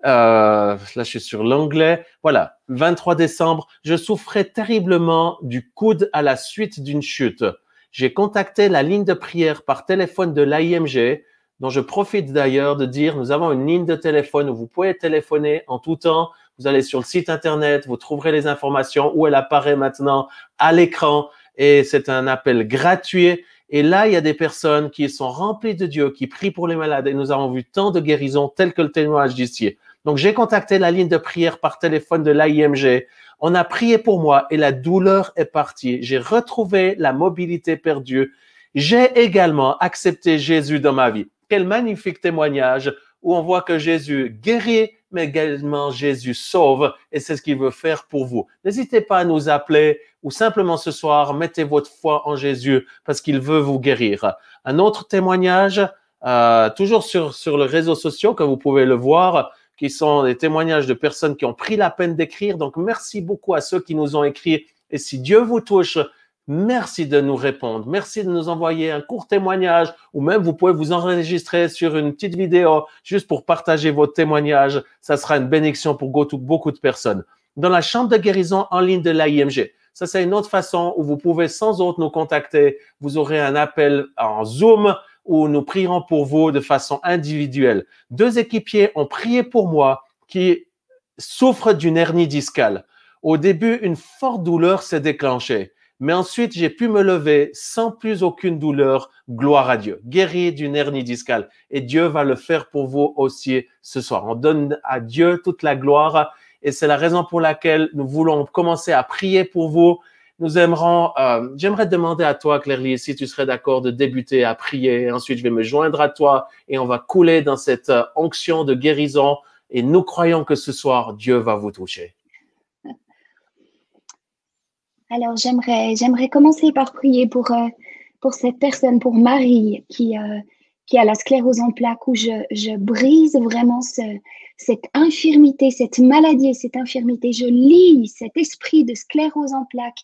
Là, je suis sur l'anglais. Voilà, 23 décembre, je souffrais terriblement du coude à la suite d'une chute. J'ai contacté la ligne de prière par téléphone de l'AIMG, dont je profite d'ailleurs de dire, nous avons une ligne de téléphone où vous pouvez téléphoner en tout temps. Vous allez sur le site internet, vous trouverez les informations où elle apparaît maintenant à l'écran et c'est un appel gratuit. Et là, il y a des personnes qui sont remplies de Dieu, qui prient pour les malades et nous avons vu tant de guérisons telles que le témoignage d'ici. Donc, j'ai contacté la ligne de prière par téléphone de l'AIMG. On a prié pour moi et la douleur est partie. J'ai retrouvé la mobilité perdue. J'ai également accepté Jésus dans ma vie. Quel magnifique témoignage où on voit que Jésus guérit, mais également Jésus sauve et c'est ce qu'il veut faire pour vous. N'hésitez pas à nous appeler ou simplement ce soir, mettez votre foi en Jésus parce qu'il veut vous guérir. Un autre témoignage, toujours sur les réseaux sociaux que vous pouvez le voir, qui sont des témoignages de personnes qui ont pris la peine d'écrire. Donc, merci beaucoup à ceux qui nous ont écrit. Et si Dieu vous touche, merci de nous répondre. Merci de nous envoyer un court témoignage ou même vous pouvez vous enregistrer sur une petite vidéo juste pour partager votre témoignage. Ça sera une bénédiction pour beaucoup de personnes. Dans la chambre de guérison en ligne de l'AIMG, ça c'est une autre façon où vous pouvez sans autre nous contacter. Vous aurez un appel en Zoom où nous prierons pour vous de façon individuelle. 2 équipiers ont prié pour moi qui souffrent d'une hernie discale. Au début, une forte douleur s'est déclenchée. Mais ensuite, j'ai pu me lever sans plus aucune douleur. Gloire à Dieu. Guéri d'une hernie discale. Et Dieu va le faire pour vous aussi ce soir. On donne à Dieu toute la gloire. Et c'est la raison pour laquelle nous voulons commencer à prier pour vous. J'aimerais demander à toi, Claire-Lise, si tu serais d'accord de débuter à prier. Ensuite, je vais me joindre à toi et on va couler dans cette onction de guérison. Et nous croyons que ce soir, Dieu va vous toucher. Alors, j'aimerais commencer par prier pour cette personne, pour Marie, qui a la sclérose en plaques, où je brise vraiment cette infirmité, cette maladie et cette infirmité. Je lie cet esprit de sclérose en plaques.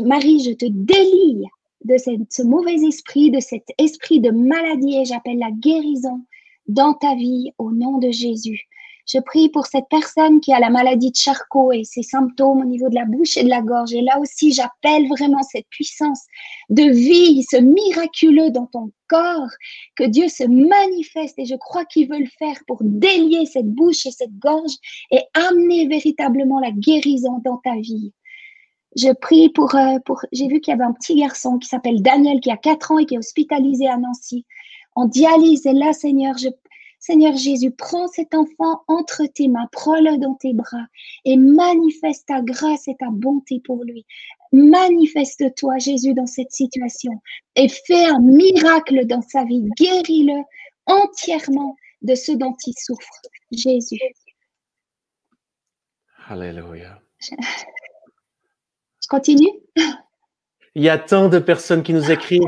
Marie, je te délie de ce mauvais esprit, de cet esprit de maladie, et j'appelle la guérison dans ta vie au nom de Jésus. Je prie pour cette personne qui a la maladie de Charcot et ses symptômes au niveau de la bouche et de la gorge. Et là aussi, j'appelle vraiment cette puissance de vie, ce miraculeux dans ton corps, que Dieu se manifeste. Et je crois qu'il veut le faire pour délier cette bouche et cette gorge et amener véritablement la guérison dans ta vie. Je prie pour j'ai vu qu'il y avait un petit garçon qui s'appelle Daniel, qui a 4 ans et qui est hospitalisé à Nancy en dialyse. Et là, Seigneur Jésus, prends cet enfant entre tes mains, prends-le dans tes bras et manifeste ta grâce et ta bonté pour lui. Manifeste-toi, Jésus, dans cette situation et fais un miracle dans sa vie. Guéris-le entièrement de ce dont il souffre. Jésus. Alléluia. Je continue? Il y a tant de personnes qui nous écrivent.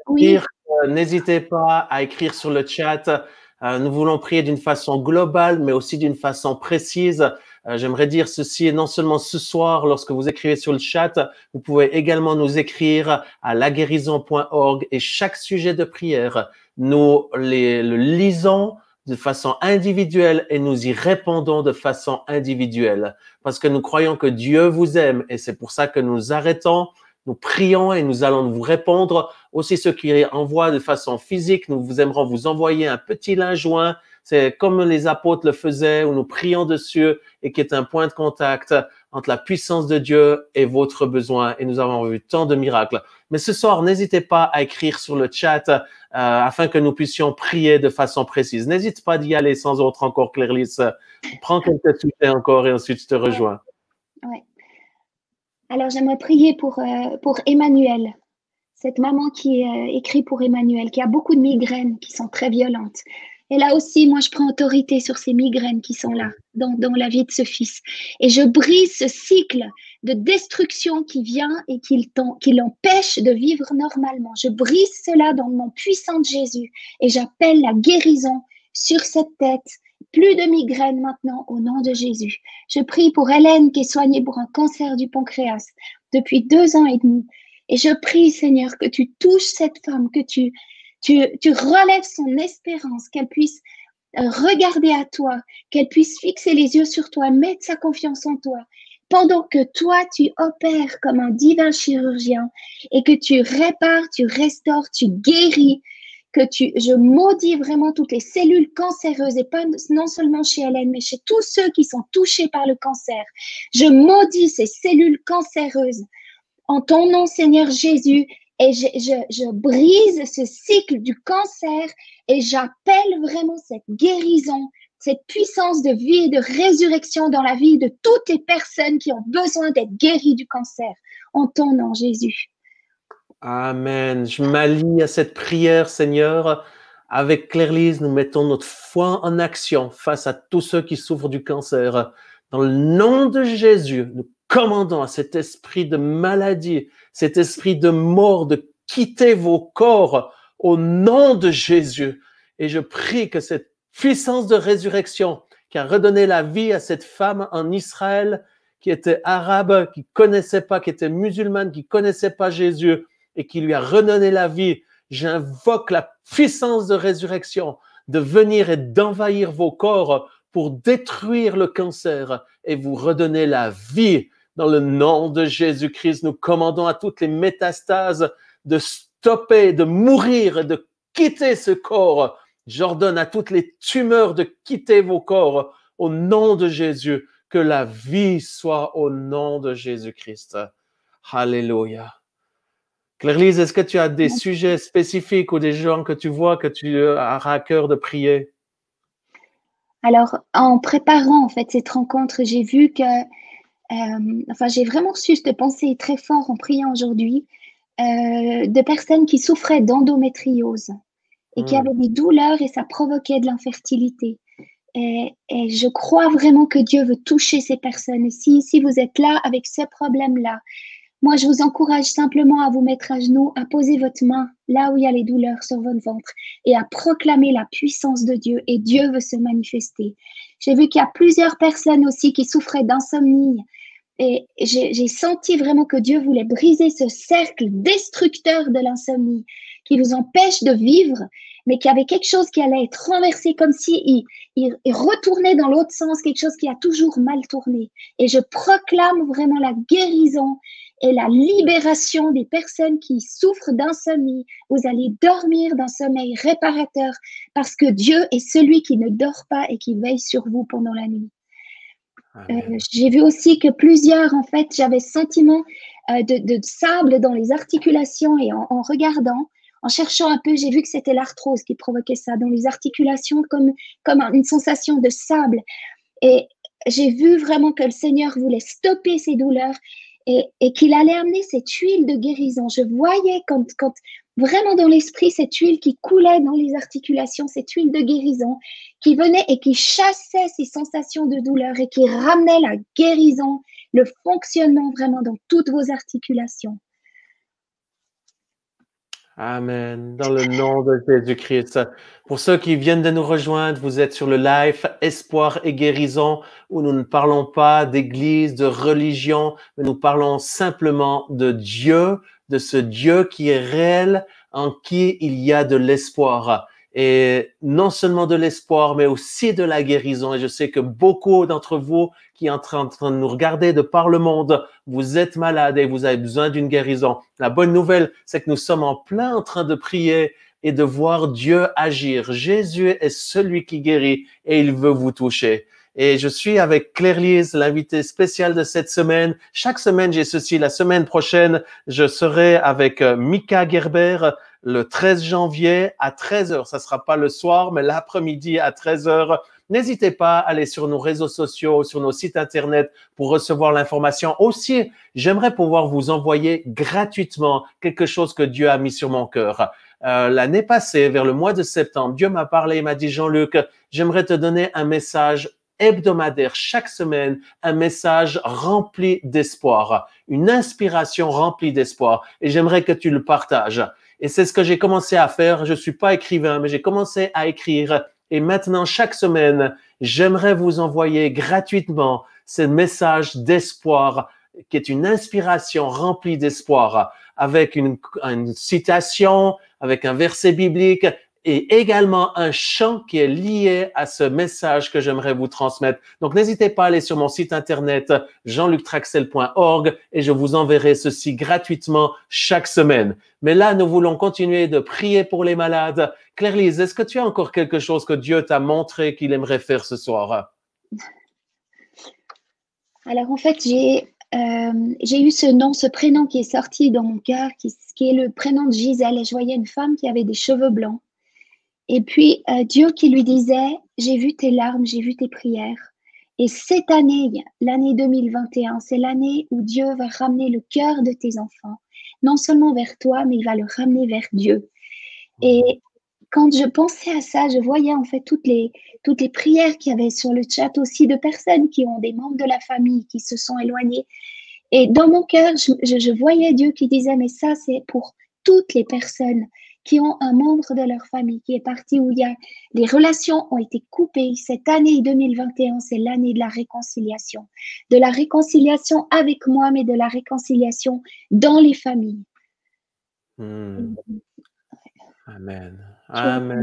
Oui. N'hésitez pas à écrire sur le chat. Nous voulons prier d'une façon globale, mais aussi d'une façon précise. J'aimerais dire ceci, et non seulement ce soir, lorsque vous écrivez sur le chat, vous pouvez également nous écrire à laguérison.org et chaque sujet de prière, nous le lisons de façon individuelle et nous y répondons de façon individuelle parce que nous croyons que Dieu vous aime et c'est pour ça que nous arrêtons, nous prions et nous allons vous répondre. Aussi ceux qui envoient de façon physique, nous vous aimerons vous envoyer un petit linge joint. C'est comme les apôtres le faisaient où nous prions dessus et qui est un point de contact entre la puissance de Dieu et votre besoin. Et nous avons vu tant de miracles. Mais ce soir, n'hésitez pas à écrire sur le chat afin que nous puissions prier de façon précise. N'hésite pas d'y aller sans autre encore, Claire-Lise. Prends quelques sujets encore et ensuite je te rejoins. Ouais. Alors, j'aimerais prier pour Emmanuel, cette maman qui écrit pour Emmanuel, qui a beaucoup de migraines qui sont très violentes. Et là aussi, moi, je prends autorité sur ces migraines qui sont là, dans la vie de ce fils. Et je brise ce cycle de destruction qui vient et qui l'empêche de vivre normalement. Je brise cela dans le nom puissant de Jésus et j'appelle la guérison sur cette tête. Plus de migraines maintenant au nom de Jésus. Je prie pour Hélène qui est soignée pour un cancer du pancréas depuis 2 ans et demi. Et je prie, Seigneur, que tu touches cette femme, que tu relèves son espérance, qu'elle puisse regarder à toi, qu'elle puisse fixer les yeux sur toi, mettre sa confiance en toi, pendant que toi, tu opères comme un divin chirurgien et que tu répares, tu restaures, tu guéris, je maudis vraiment toutes les cellules cancéreuses et pas non seulement chez Hélène, mais chez tous ceux qui sont touchés par le cancer. Je maudis ces cellules cancéreuses en ton nom, Seigneur Jésus, et je brise ce cycle du cancer et j'appelle vraiment cette guérison, cette puissance de vie et de résurrection dans la vie de toutes les personnes qui ont besoin d'être guéries du cancer. En ton nom, Jésus. Amen. Je m'allie à cette prière, Seigneur. Avec Claire-Lise, nous mettons notre foi en action face à tous ceux qui souffrent du cancer. Dans le nom de Jésus, nous commandons à cet esprit de maladie, cet esprit de mort, de quitter vos corps au nom de Jésus. Et je prie que cette puissance de résurrection qui a redonné la vie à cette femme en Israël, qui était arabe, qui connaissait pas, qui était musulmane, qui connaissait pas Jésus et qui lui a redonné la vie, j'invoque la puissance de résurrection de venir et d'envahir vos corps pour détruire le cancer et vous redonner la vie. Dans le nom de Jésus-Christ, nous commandons à toutes les métastases de stopper, de mourir et de quitter ce corps. J'ordonne à toutes les tumeurs de quitter vos corps au nom de Jésus. Que la vie soit au nom de Jésus-Christ. Alléluia. Claire-Lise, est-ce que tu as des sujets spécifiques ou des gens que tu vois que tu as à cœur de prier? Alors, en préparant en fait cette rencontre, j'ai vu que, j'ai vraiment reçu cette pensée très fort en priant aujourd'hui de personnes qui souffraient d'endométriose et qui avaient des douleurs et ça provoquait de l'infertilité. Et je crois vraiment que Dieu veut toucher ces personnes. Et si vous êtes là avec ce problème-là, moi, je vous encourage simplement à vous mettre à genoux, à poser votre main là où il y a les douleurs sur votre ventre et à proclamer la puissance de Dieu. Et Dieu veut se manifester. J'ai vu qu'il y a plusieurs personnes aussi qui souffraient d'insomnie. Et j'ai senti vraiment que Dieu voulait briser ce cercle destructeur de l'insomnie qui vous empêchent de vivre, mais qu'il y avait quelque chose qui allait être renversé comme si il retournait dans l'autre sens, quelque chose qui a toujours mal tourné. Et je proclame vraiment la guérison et la libération des personnes qui souffrent d'insomnie. Vous allez dormir d'un sommeil réparateur parce que Dieu est celui qui ne dort pas et qui veille sur vous pendant la nuit. J'ai vu aussi que plusieurs, en fait, j'avais ce sentiment de sable dans les articulations et en regardant, en cherchant un peu, j'ai vu que c'était l'arthrose qui provoquait ça dans les articulations comme une sensation de sable. Et j'ai vu vraiment que le Seigneur voulait stopper ces douleurs et qu'il allait amener cette huile de guérison. Je voyais quand vraiment dans l'esprit, cette huile qui coulait dans les articulations, cette huile de guérison qui venait et qui chassait ces sensations de douleur et qui ramenait la guérison, le fonctionnement vraiment dans toutes vos articulations. Amen. Dans le nom de Jésus-Christ. Pour ceux qui viennent de nous rejoindre, vous êtes sur le live Espoir et guérison où nous ne parlons pas d'église, de religion, mais nous parlons simplement de Dieu, de ce Dieu qui est réel, en qui il y a de l'espoir. Et non seulement de l'espoir, mais aussi de la guérison. Et je sais que beaucoup d'entre vous qui sont en train de nous regarder de par le monde, vous êtes malades et vous avez besoin d'une guérison. La bonne nouvelle, c'est que nous sommes en plein en train de prier et de voir Dieu agir. Jésus est celui qui guérit et il veut vous toucher. Et je suis avec Claire-Lise, l'invitée spéciale de cette semaine. Chaque semaine, j'ai ceci. La semaine prochaine, je serai avec Mika Gerber le 13 janvier à 13h. Ça sera pas le soir, mais l'après-midi à 13h. N'hésitez pas à aller sur nos réseaux sociaux, sur nos sites internet pour recevoir l'information. Aussi, j'aimerais pouvoir vous envoyer gratuitement quelque chose que Dieu a mis sur mon cœur. L'année passée, vers le mois de septembre, Dieu m'a parlé et m'a dit, Jean-Luc, j'aimerais te donner un message hebdomadaire, chaque semaine, un message rempli d'espoir, une inspiration remplie d'espoir. Et j'aimerais que tu le partages. Et c'est ce que j'ai commencé à faire. Je suis pas écrivain, mais j'ai commencé à écrire. Et maintenant, chaque semaine, j'aimerais vous envoyer gratuitement ce message d'espoir qui est une inspiration remplie d'espoir avec une citation, avec un verset biblique et également un chant qui est lié à ce message que j'aimerais vous transmettre. Donc, n'hésitez pas à aller sur mon site internet jeanluctraxel.org et je vous enverrai ceci gratuitement chaque semaine. Mais là, nous voulons continuer de prier pour les malades. Claire-Lise, est-ce que tu as encore quelque chose que Dieu t'a montré qu'il aimerait faire ce soir? Alors, en fait, j'ai eu ce prénom qui est sorti dans mon cœur, qui est le prénom de Gisèle. Et je voyais une femme qui avait des cheveux blancs. Et puis, Dieu qui lui disait, j'ai vu tes larmes, j'ai vu tes prières. Et cette année, l'année 2021, c'est l'année où Dieu va ramener le cœur de tes enfants, non seulement vers toi, mais il va le ramener vers Dieu. Et quand je pensais à ça, je voyais en fait toutes les prières qu'il y avait sur le chat aussi de personnes qui ont des membres de la famille qui se sont éloignés. Et dans mon cœur, je voyais Dieu qui disait, mais ça, c'est pour toutes les personnes qui ont un membre de leur famille qui est parti, où les relations ont été coupées. Cette année 2021, c'est l'année de la réconciliation. De la réconciliation avec moi, mais de la réconciliation dans les familles. Amen. Amen.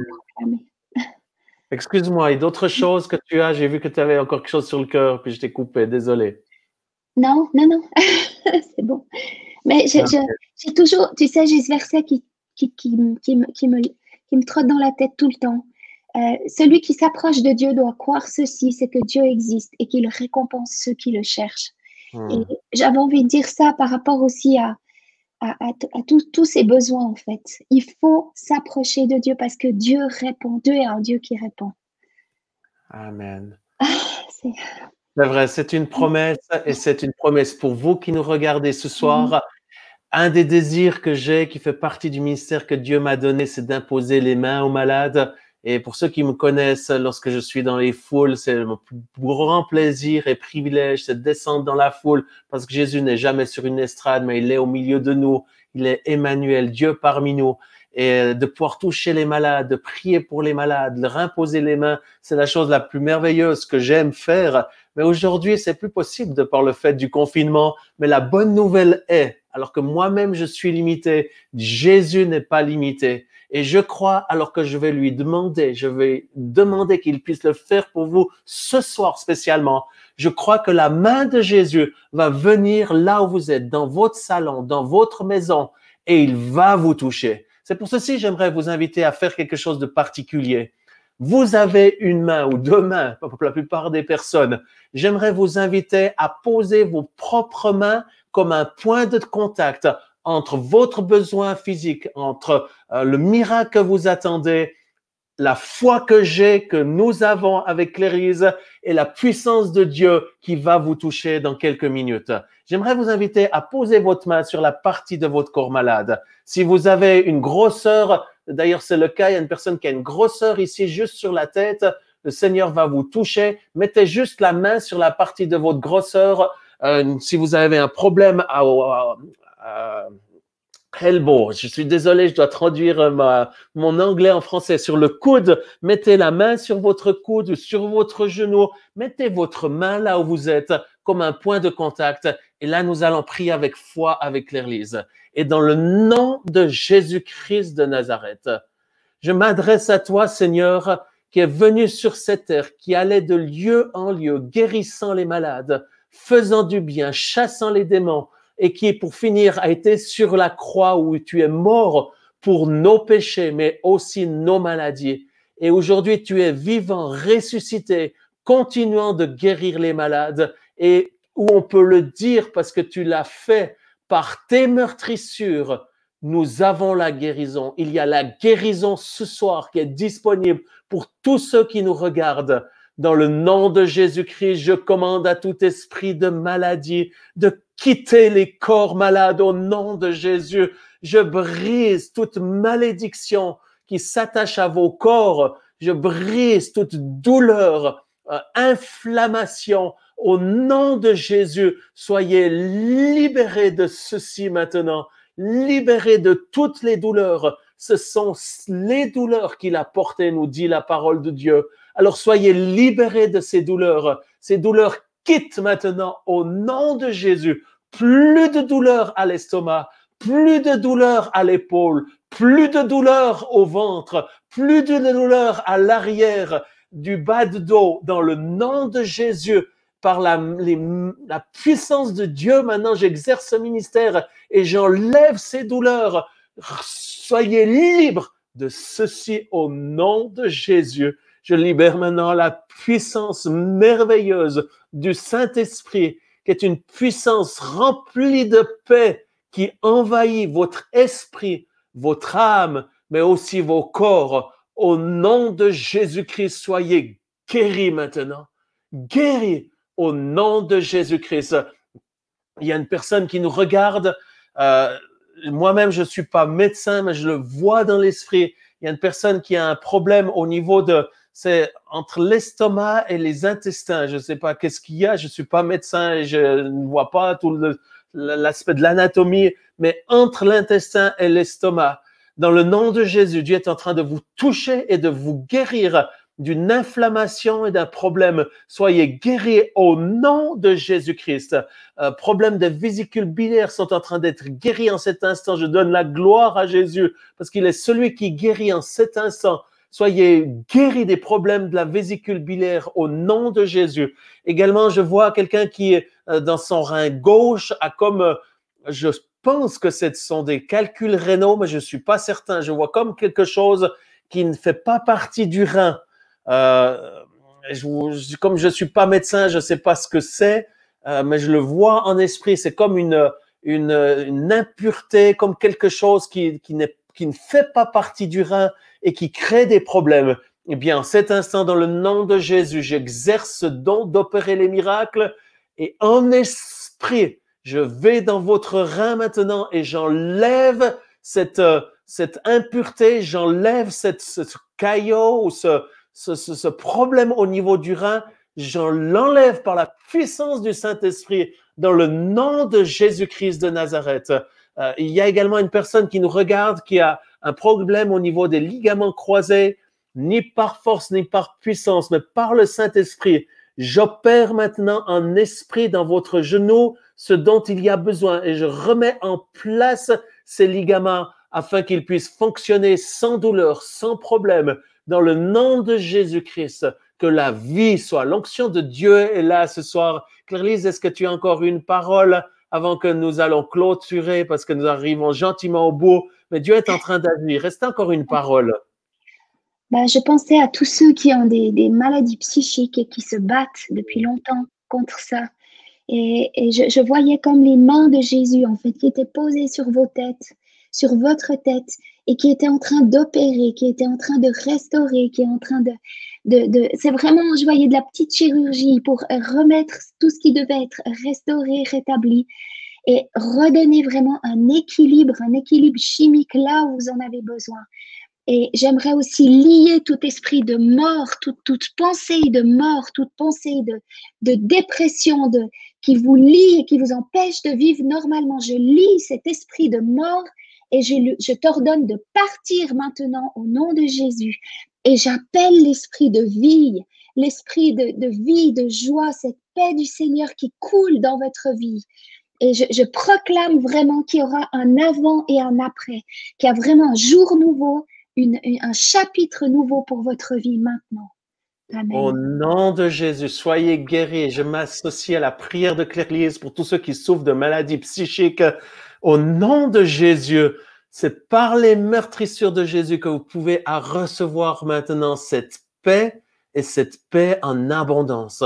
Excuse-moi, et d'autres choses que tu as? J'ai vu que tu avais encore quelque chose sur le cœur, puis je t'ai coupé, désolé. Non, c'est bon. Mais j'ai toujours, tu sais, j'ai ce verset qui me trotte dans la tête tout le temps. Celui qui s'approche de Dieu doit croire ceci, c'est que Dieu existe et qu'il récompense ceux qui le cherchent. Et j'avais envie de dire ça par rapport aussi à tous ses besoins, en fait. Il faut s'approcher de Dieu parce que Dieu répond. Dieu est un Dieu qui répond. Amen. C'est vrai, c'est une promesse et c'est une promesse pour vous qui nous regardez ce soir. Un des désirs que j'ai, qui fait partie du ministère que Dieu m'a donné, c'est d'imposer les mains aux malades. Et pour ceux qui me connaissent, lorsque je suis dans les foules, c'est mon plus grand plaisir et privilège, c'est de descendre dans la foule, parce que Jésus n'est jamais sur une estrade, mais il est au milieu de nous. Il est Emmanuel, Dieu parmi nous. et de pouvoir toucher les malades, de prier pour les malades, leur imposer les mains, c'est la chose la plus merveilleuse que j'aime faire. Mais aujourd'hui, c'est plus possible de par le fait du confinement. Mais la bonne nouvelle est, alors que moi-même je suis limité, Jésus n'est pas limité. Et je crois, alors que je vais demander qu'il puisse le faire pour vous ce soir spécialement. Je crois que la main de Jésus va venir là où vous êtes, dans votre salon, dans votre maison, et il va vous toucher. C'est pour ceci que j'aimerais vous inviter à faire quelque chose de particulier. Vous avez une main ou deux mains, pour la plupart des personnes. J'aimerais vous inviter à poser vos propres mains comme un point de contact entre votre besoin physique, entre le miracle que vous attendez, la foi que nous avons avec Claire-Lise et la puissance de Dieu qui va vous toucher dans quelques minutes. J'aimerais vous inviter à poser votre main sur la partie de votre corps malade. Si vous avez une grosseur, d'ailleurs c'est le cas, il y a une personne qui a une grosseur ici juste sur la tête, le Seigneur va vous toucher. Mettez juste la main sur la partie de votre grosseur. Si vous avez un problème elbow, je suis désolé, je dois traduire mon anglais en français. Sur le coude, mettez la main sur votre coude ou sur votre genou. Mettez votre main là où vous êtes comme un point de contact. Et là, nous allons prier avec foi avec Claire-Lise. Et dans le nom de Jésus-Christ de Nazareth, je m'adresse à toi, Seigneur, qui est venu sur cette terre, qui allait de lieu en lieu, guérissant les malades, faisant du bien, chassant les démons, et qui, pour finir, a été sur la croix où tu es mort pour nos péchés, mais aussi nos maladies. Et aujourd'hui, tu es vivant, ressuscité, continuant de guérir les malades, et où on peut le dire parce que tu l'as fait par tes meurtrissures, nous avons la guérison. Il y a la guérison ce soir qui est disponible pour tous ceux qui nous regardent. Dans le nom de Jésus-Christ, je commande à tout esprit de maladie de quitter les corps malades au nom de Jésus. Je brise toute malédiction qui s'attache à vos corps. Je brise toute douleur, inflammation. Au nom de Jésus, soyez libérés de ceci maintenant. Libérés de toutes les douleurs. Ce sont les douleurs qu'il a portées, nous dit la parole de Dieu. Alors soyez libérés de ces douleurs. Ces douleurs quittent maintenant au nom de Jésus. Plus de douleur à l'estomac, plus de douleur à l'épaule, plus de douleur au ventre, plus de douleur à l'arrière du bas de dos. Dans le nom de Jésus, par la puissance de Dieu, maintenant j'exerce ce ministère et j'enlève ces douleurs. Soyez libres de ceci au nom de Jésus. Je libère maintenant la puissance merveilleuse du Saint-Esprit, qui est une puissance remplie de paix qui envahit votre esprit, votre âme, mais aussi vos corps. Au nom de Jésus-Christ, soyez guéris maintenant. Guéris au nom de Jésus-Christ. Il y a une personne qui nous regarde. Moi-même, je ne suis pas médecin, mais je le vois dans l'esprit. Il y a une personne qui a un problème au niveau c'est entre l'estomac et les intestins. Je ne sais pas qu'est-ce qu'il y a. Je ne suis pas médecin et je ne vois pas tout l'aspect de l'anatomie, mais entre l'intestin et l'estomac, dans le nom de Jésus, Dieu est en train de vous toucher et de vous guérir d'une inflammation et d'un problème. Soyez guéris au nom de Jésus-Christ. Problèmes de vésicules biliaires sont en train d'être guéris en cet instant. Je donne la gloire à Jésus parce qu'il est celui qui guérit en cet instant. Soyez guéris des problèmes de la vésicule biliaire au nom de Jésus. Également, je vois quelqu'un qui, dans son rein gauche, a comme, je pense que ce sont des calculs rénaux, mais je ne suis pas certain. Je vois comme quelque chose qui ne fait pas partie du rein. Comme je ne suis pas médecin, je ne sais pas ce que c'est, mais je le vois en esprit. C'est comme une impureté, comme quelque chose qui ne fait pas partie du rein et qui crée des problèmes. Eh bien, en cet instant, dans le nom de Jésus, j'exerce ce don d'opérer les miracles et en esprit, je vais dans votre rein maintenant et j'enlève cette impureté, j'enlève ce caillot ou ce problème au niveau du rein, je l'enlève par la puissance du Saint-Esprit dans le nom de Jésus-Christ de Nazareth. Il y a également une personne qui nous regarde qui a un problème au niveau des ligaments croisés, ni par force, ni par puissance, mais par le Saint-Esprit. J'opère maintenant en esprit dans votre genou ce dont il y a besoin et je remets en place ces ligaments afin qu'ils puissent fonctionner sans douleur, sans problème. Dans le nom de Jésus-Christ, que la vie soit. L'onction de Dieu est là ce soir. Claire-Lise, est-ce que tu as encore une parole avant que nous allons clôturer parce que nous arrivons gentiment au bout? Mais Dieu est en train d'agir. Reste encore une parole. Je pensais à tous ceux qui ont des maladies psychiques et qui se battent depuis longtemps contre ça. Et je voyais comme les mains de Jésus, en fait, qui étaient posées sur vos têtes, sur votre tête, et qui étaient en train d'opérer, qui étaient en train de restaurer, qui est en train c'est vraiment, je voyais de la petite chirurgie pour remettre tout ce qui devait être restauré, rétabli, et redonner vraiment un équilibre chimique là où vous en avez besoin. Et j'aimerais aussi lier tout esprit de mort, toute pensée de mort, toute pensée de dépression, qui vous lie et qui vous empêche de vivre normalement. Je lie cet esprit de mort et je t'ordonne de partir maintenant au nom de Jésus. Et j'appelle l'esprit de vie, de joie, cette paix du Seigneur qui coule dans votre vie. Et je proclame vraiment qu'il y aura un avant et un après, qu'il y a vraiment un jour nouveau, un chapitre nouveau pour votre vie maintenant. Amen. Au nom de Jésus, soyez guéris. Je m'associe à la prière de Claire-Lise pour tous ceux qui souffrent de maladies psychiques. Au nom de Jésus, c'est par les meurtrissures de Jésus que vous pouvez recevoir maintenant cette paix et cette paix en abondance.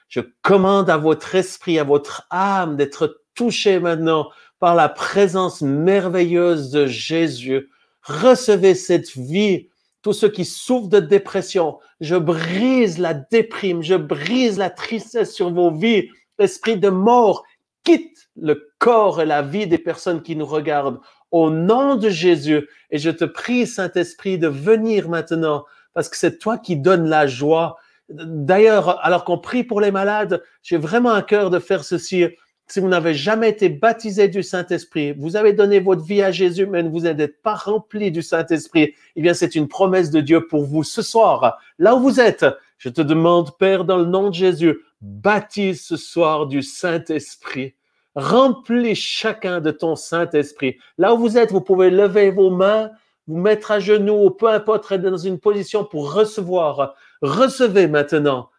Je commande à votre esprit, à votre âme d'être touché maintenant par la présence merveilleuse de Jésus. Recevez cette vie. Tous ceux qui souffrent de dépression, je brise la déprime, je brise la tristesse sur vos vies. L'esprit de mort quitte le corps et la vie des personnes qui nous regardent au nom de Jésus. Et je te prie, Saint-Esprit, de venir maintenant parce que c'est toi qui donnes la joie. D'ailleurs, alors qu'on prie pour les malades, j'ai vraiment un cœur de faire ceci. Si vous n'avez jamais été baptisé du Saint-Esprit, vous avez donné votre vie à Jésus, mais vous n'êtes pas rempli du Saint-Esprit, eh bien, c'est une promesse de Dieu pour vous ce soir. Là où vous êtes, je te demande, Père, dans le nom de Jésus, baptise ce soir du Saint-Esprit. Remplis chacun de ton Saint-Esprit. Là où vous êtes, vous pouvez lever vos mains, vous mettre à genoux, ou peu importe, être dans une position pour recevoir. Recevez maintenant,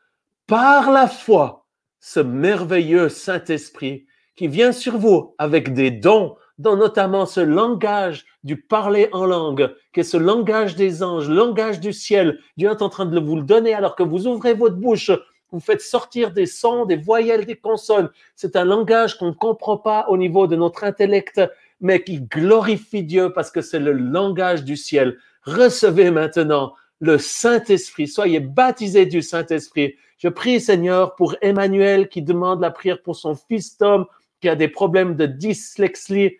par la foi, ce merveilleux Saint-Esprit qui vient sur vous avec des dons, dont notamment ce langage du parler en langue, qui est ce langage des anges, le langage du ciel. Dieu est en train de vous le donner alors que vous ouvrez votre bouche, vous faites sortir des sons, des voyelles, des consonnes. C'est un langage qu'on ne comprend pas au niveau de notre intellect, mais qui glorifie Dieu parce que c'est le langage du ciel. Recevez maintenant le Saint-Esprit. Soyez baptisés du Saint-Esprit. Je prie, Seigneur, pour Emmanuel qui demande la prière pour son fils Tom, qui a des problèmes de dyslexie,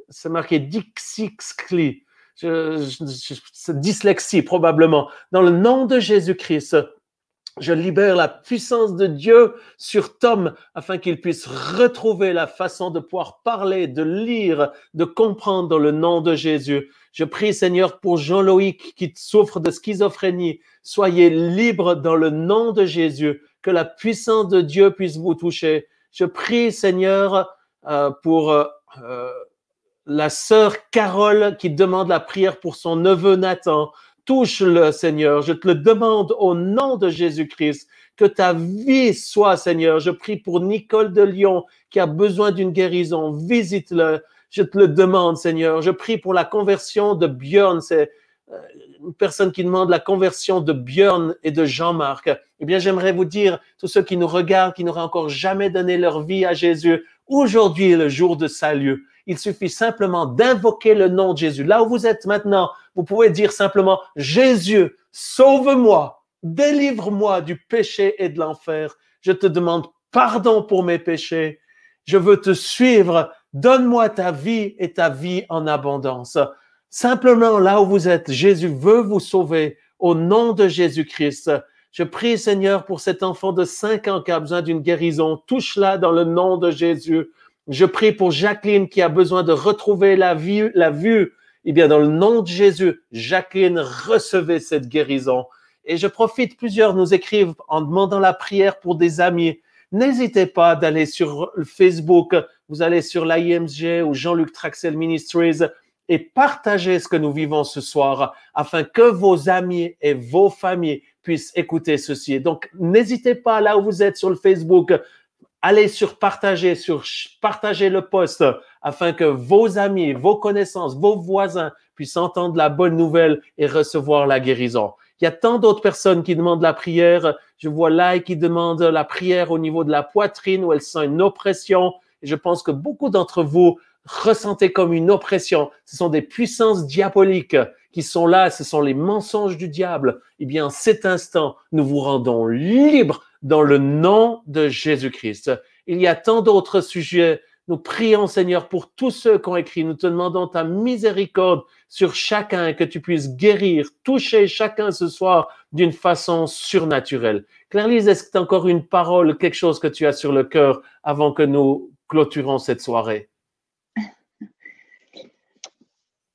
c'est marqué dyslexie, dyslexie probablement. Dans le nom de Jésus-Christ, je libère la puissance de Dieu sur Tom afin qu'il puisse retrouver la façon de pouvoir parler, de lire, de comprendre dans le nom de Jésus. Je prie, Seigneur, pour Jean-Loïc qui souffre de schizophrénie. Soyez libre dans le nom de Jésus, que la puissance de Dieu puisse vous toucher. Je prie, Seigneur, pour la sœur Carole qui demande la prière pour son neveu Nathan. Touche-le, Seigneur. Je te le demande au nom de Jésus-Christ. Que ta vie soit, Seigneur. Je prie pour Nicole de Lyon qui a besoin d'une guérison. Visite-le. Je te le demande, Seigneur. Je prie pour la conversion de Björn. C'est une personne qui demande la conversion de Björn et de Jean-Marc. Eh bien, j'aimerais vous dire, tous ceux qui nous regardent, qui n'auraient encore jamais donné leur vie à Jésus, aujourd'hui est le jour de salut. Il suffit simplement d'invoquer le nom de Jésus. Là où vous êtes maintenant, vous pouvez dire simplement, Jésus, sauve-moi, délivre-moi du péché et de l'enfer. Je te demande pardon pour mes péchés. Je veux te suivre. Donne-moi ta vie et ta vie en abondance. Simplement, là où vous êtes, Jésus veut vous sauver au nom de Jésus-Christ. Je prie, Seigneur, pour cet enfant de 5 ans qui a besoin d'une guérison. Touche-la dans le nom de Jésus. Je prie pour Jacqueline qui a besoin de retrouver la vue. Eh bien, dans le nom de Jésus, Jacqueline, recevez cette guérison. Et je profite, plusieurs nous écrivent en demandant la prière pour des amis. N'hésitez pas d'aller sur Facebook, vous allez sur l'IMG ou Jean-Luc Traxel Ministries et partagez ce que nous vivons ce soir afin que vos amis et vos familles puissent écouter ceci. Donc, n'hésitez pas là où vous êtes sur le Facebook, allez sur partager le post afin que vos amis, vos connaissances, vos voisins puissent entendre la bonne nouvelle et recevoir la guérison. Il y a tant d'autres personnes qui demandent la prière. Je vois Lai qui demande la prière au niveau de la poitrine où elle sent une oppression. Et je pense que beaucoup d'entre vous ressentez comme une oppression. Ce sont des puissances diaboliques qui sont là. Ce sont les mensonges du diable. Eh bien, en cet instant, nous vous rendons libres dans le nom de Jésus-Christ. Il y a tant d'autres sujets. Nous prions, Seigneur, pour tous ceux qui ont écrit. Nous te demandons ta miséricorde sur chacun, que tu puisses guérir, toucher chacun ce soir d'une façon surnaturelle. Claire-Lise, est-ce que tu as encore une parole, quelque chose que tu as sur le cœur avant que nous clôturons cette soirée?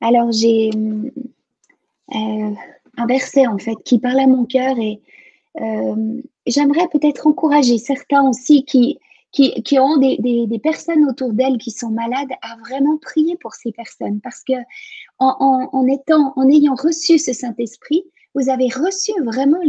Alors, j'ai un verset, en fait, qui parle à mon cœur et j'aimerais peut-être encourager certains aussi qui ont des personnes autour d'elles qui sont malades à vraiment prier pour ces personnes parce que en ayant reçu ce Saint-Esprit, vous avez reçu vraiment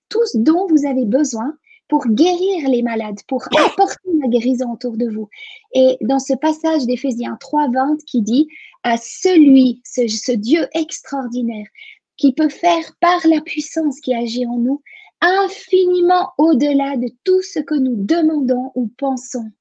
tout ce dont vous avez besoin pour guérir les malades, pour apporter la guérison autour de vous. Et dans ce passage d'Éphésiens 3:20 qui dit à ce Dieu extraordinaire qui peut faire par la puissance qui agit en nous infiniment au-delà de tout ce que nous demandons ou pensons.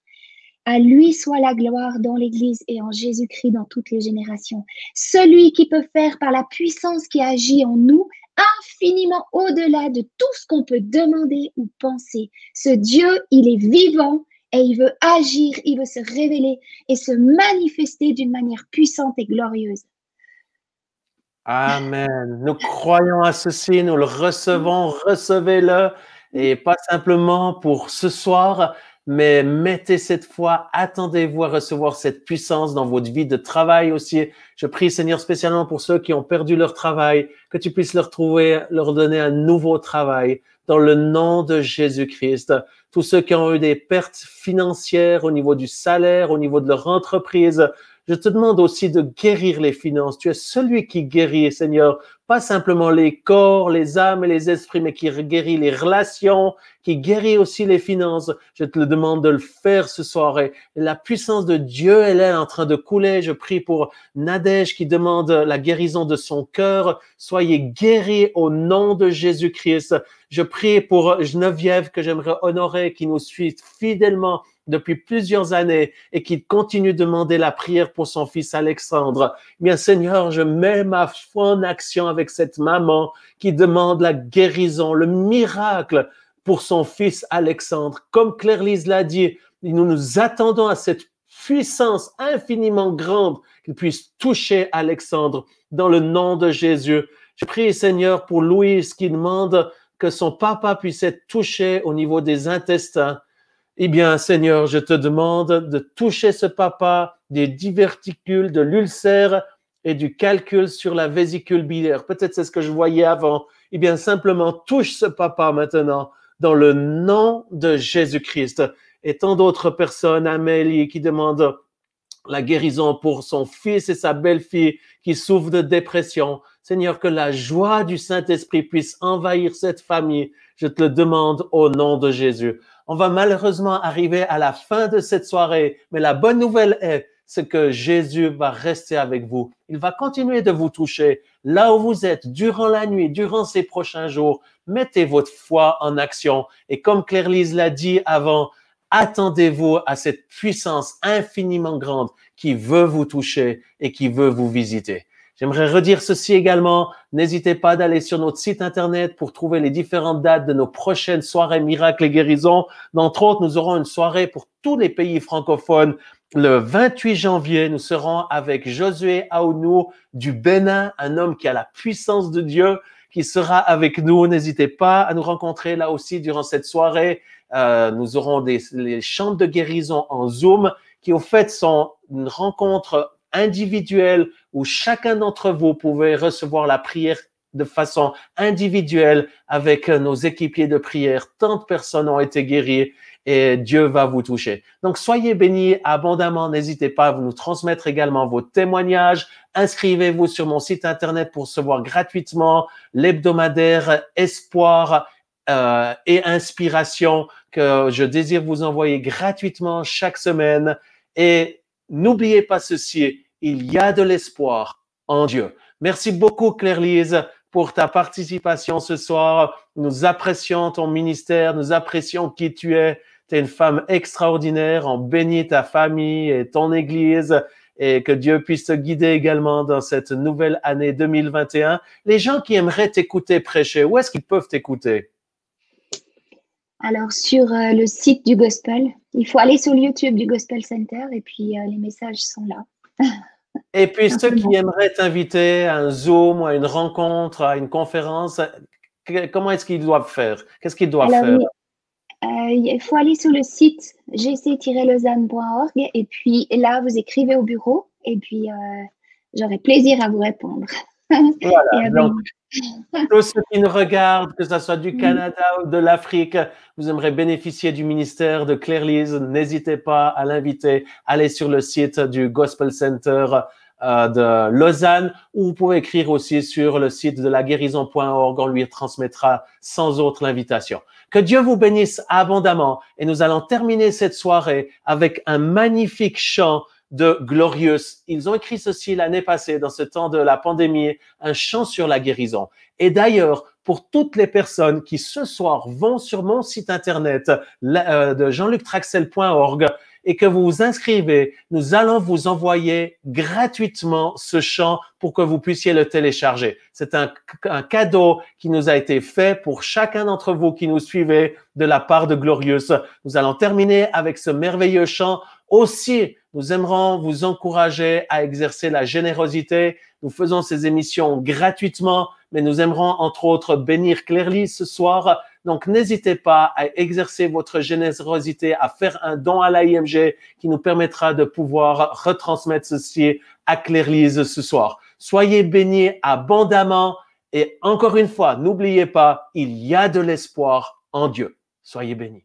À lui soit la gloire dans l'Église et en Jésus-Christ dans toutes les générations. Celui qui peut faire par la puissance qui agit en nous infiniment au-delà de tout ce qu'on peut demander ou penser. Ce Dieu, il est vivant et il veut agir, il veut se révéler et se manifester d'une manière puissante et glorieuse. Amen. Nous croyons à ceci, nous le recevons, recevez-le. Et pas simplement pour ce soir, mais mettez cette foi, attendez-vous à recevoir cette puissance dans votre vie de travail aussi. Je prie, Seigneur, spécialement pour ceux qui ont perdu leur travail, que tu puisses leur trouver, leur donner un nouveau travail dans le nom de Jésus-Christ. Tous ceux qui ont eu des pertes financières au niveau du salaire, au niveau de leur entreprise, je te demande aussi de guérir les finances. Tu es celui qui guérit, Seigneur, pas simplement les corps, les âmes et les esprits, mais qui guérit les relations, qui guérit aussi les finances. Je te le demande de le faire ce soir. Et la puissance de Dieu, elle est en train de couler. Je prie pour Nadège qui demande la guérison de son cœur. Soyez guéris au nom de Jésus-Christ. Je prie pour Geneviève que j'aimerais honorer, qui nous suit fidèlement depuis plusieurs années et qui continue de demander la prière pour son fils Alexandre. Bien Seigneur, je mets ma foi en action avec cette maman qui demande la guérison, le miracle pour son fils Alexandre. Comme Claire-Lise l'a dit, nous nous attendons à cette puissance infiniment grande qu'il puisse toucher Alexandre dans le nom de Jésus. Je prie Seigneur pour Louise qui demande que son papa puisse être touché au niveau des intestins. Eh bien, Seigneur, je te demande de toucher ce papa des diverticules, de l'ulcère et du calcul sur la vésicule biliaire. Peut-être c'est ce que je voyais avant. Eh bien, simplement touche ce papa maintenant dans le nom de Jésus-Christ. Et tant d'autres personnes, Amélie, qui demandent la guérison pour son fils et sa belle-fille qui souffrent de dépression. Seigneur, que la joie du Saint-Esprit puisse envahir cette famille. Je te le demande au nom de Jésus. On va malheureusement arriver à la fin de cette soirée, mais la bonne nouvelle est que Jésus va rester avec vous. Il va continuer de vous toucher là où vous êtes, durant la nuit, durant ces prochains jours. Mettez votre foi en action. Et comme Claire-Lise l'a dit avant, attendez-vous à cette puissance infiniment grande qui veut vous toucher et qui veut vous visiter. J'aimerais redire ceci également. N'hésitez pas d'aller sur notre site internet pour trouver les différentes dates de nos prochaines soirées miracles et guérisons. D'entre autres, nous aurons une soirée pour tous les pays francophones. Le 28 janvier, nous serons avec Josué Aounou du Bénin, un homme qui a la puissance de Dieu, qui sera avec nous. N'hésitez pas à nous rencontrer là aussi durant cette soirée. Nous aurons les chants de guérison en Zoom qui au fait sont une rencontre individuelle où chacun d'entre vous pouvez recevoir la prière de façon individuelle avec nos équipiers de prière. Tant de personnes ont été guéries et Dieu va vous toucher. Donc, soyez bénis abondamment. N'hésitez pas à nous transmettre également vos témoignages. Inscrivez-vous sur mon site internet pour recevoir gratuitement l'hebdomadaire Espoir et Inspiration que je désire vous envoyer gratuitement chaque semaine. Et n'oubliez pas ceci, il y a de l'espoir en Dieu. Merci beaucoup, Claire-Lise, pour ta participation ce soir. Nous apprécions ton ministère, nous apprécions qui tu es. Tu es une femme extraordinaire. On bénit ta famille et ton église et que Dieu puisse te guider également dans cette nouvelle année 2021. Les gens qui aimeraient t'écouter prêcher, où est-ce qu'ils peuvent t'écouter? Alors, sur le site du Gospel, il faut aller sur le YouTube du Gospel Center et puis les messages sont là. Et puis, ceux qui aimeraient t'inviter à un Zoom, à une rencontre, à une conférence, comment est-ce qu'ils doivent faire? Qu'est-ce qu'ils doivent faire? Il faut aller sur le site gc-lausanne.org et puis là, vous écrivez au bureau et puis j'aurai plaisir à vous répondre. Voilà, donc, tous ceux qui nous regardent, que ce soit du Canada ou de l'Afrique, vous aimeriez bénéficier du ministère de Claire-Lise, n'hésitez pas à l'inviter. Allez sur le site du Gospel Center de Lausanne ou vous pouvez écrire aussi sur le site de laguérison.org. On lui transmettra sans autre l'invitation. Que Dieu vous bénisse abondamment et nous allons terminer cette soirée avec un magnifique chant de Glorious. Ils ont écrit ceci l'année passée, dans ce temps de la pandémie, un chant sur la guérison. Et d'ailleurs, pour toutes les personnes qui ce soir vont sur mon site internet de jeanluctraxel.org et que vous vous inscrivez, nous allons vous envoyer gratuitement ce chant pour que vous puissiez le télécharger. C'est un cadeau qui nous a été fait pour chacun d'entre vous qui nous suivez de la part de Glorious. Nous allons terminer avec ce merveilleux chant. Aussi, nous aimerons vous encourager à exercer la générosité. Nous faisons ces émissions gratuitement, mais nous aimerons entre autres bénir Claire-Lise ce soir. Donc, n'hésitez pas à exercer votre générosité, à faire un don à l'AIMG qui nous permettra de pouvoir retransmettre ceci à Claire-Lise ce soir. Soyez bénis abondamment et encore une fois, n'oubliez pas, il y a de l'espoir en Dieu. Soyez bénis.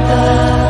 Abba,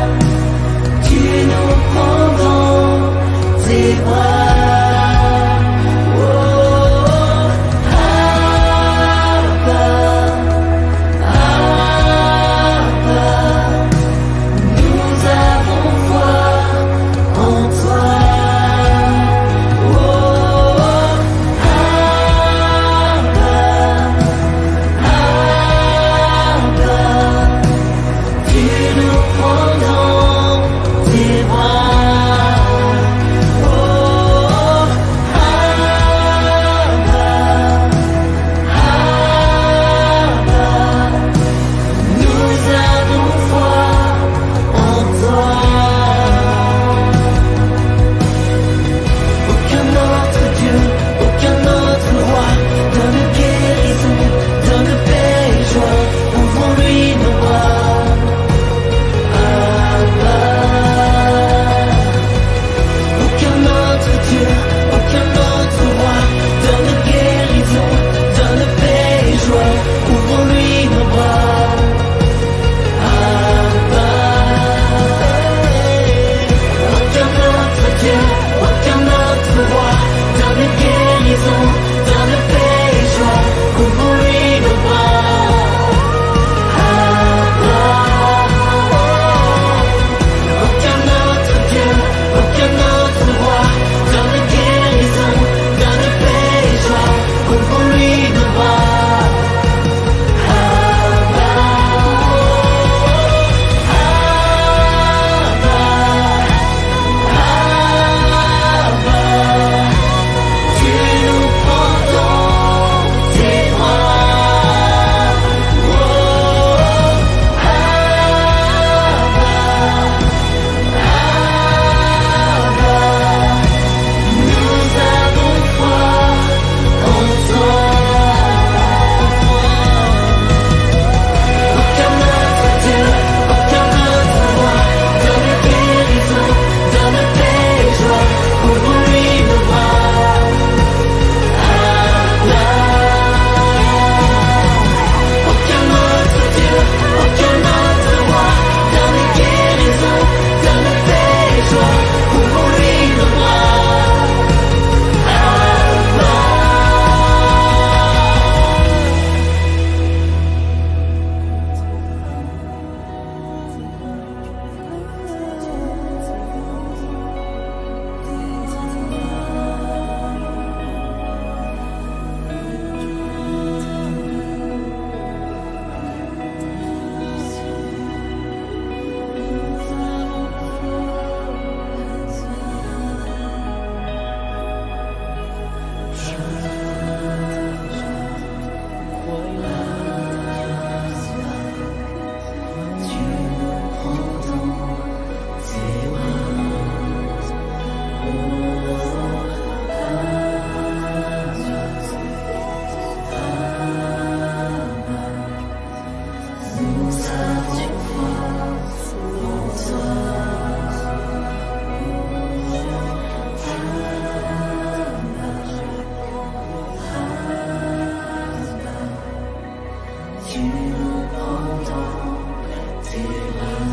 tu nous prends dans tes bras.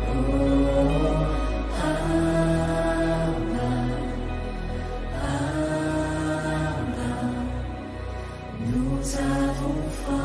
Oh, Abba, Abba, nous avons foi.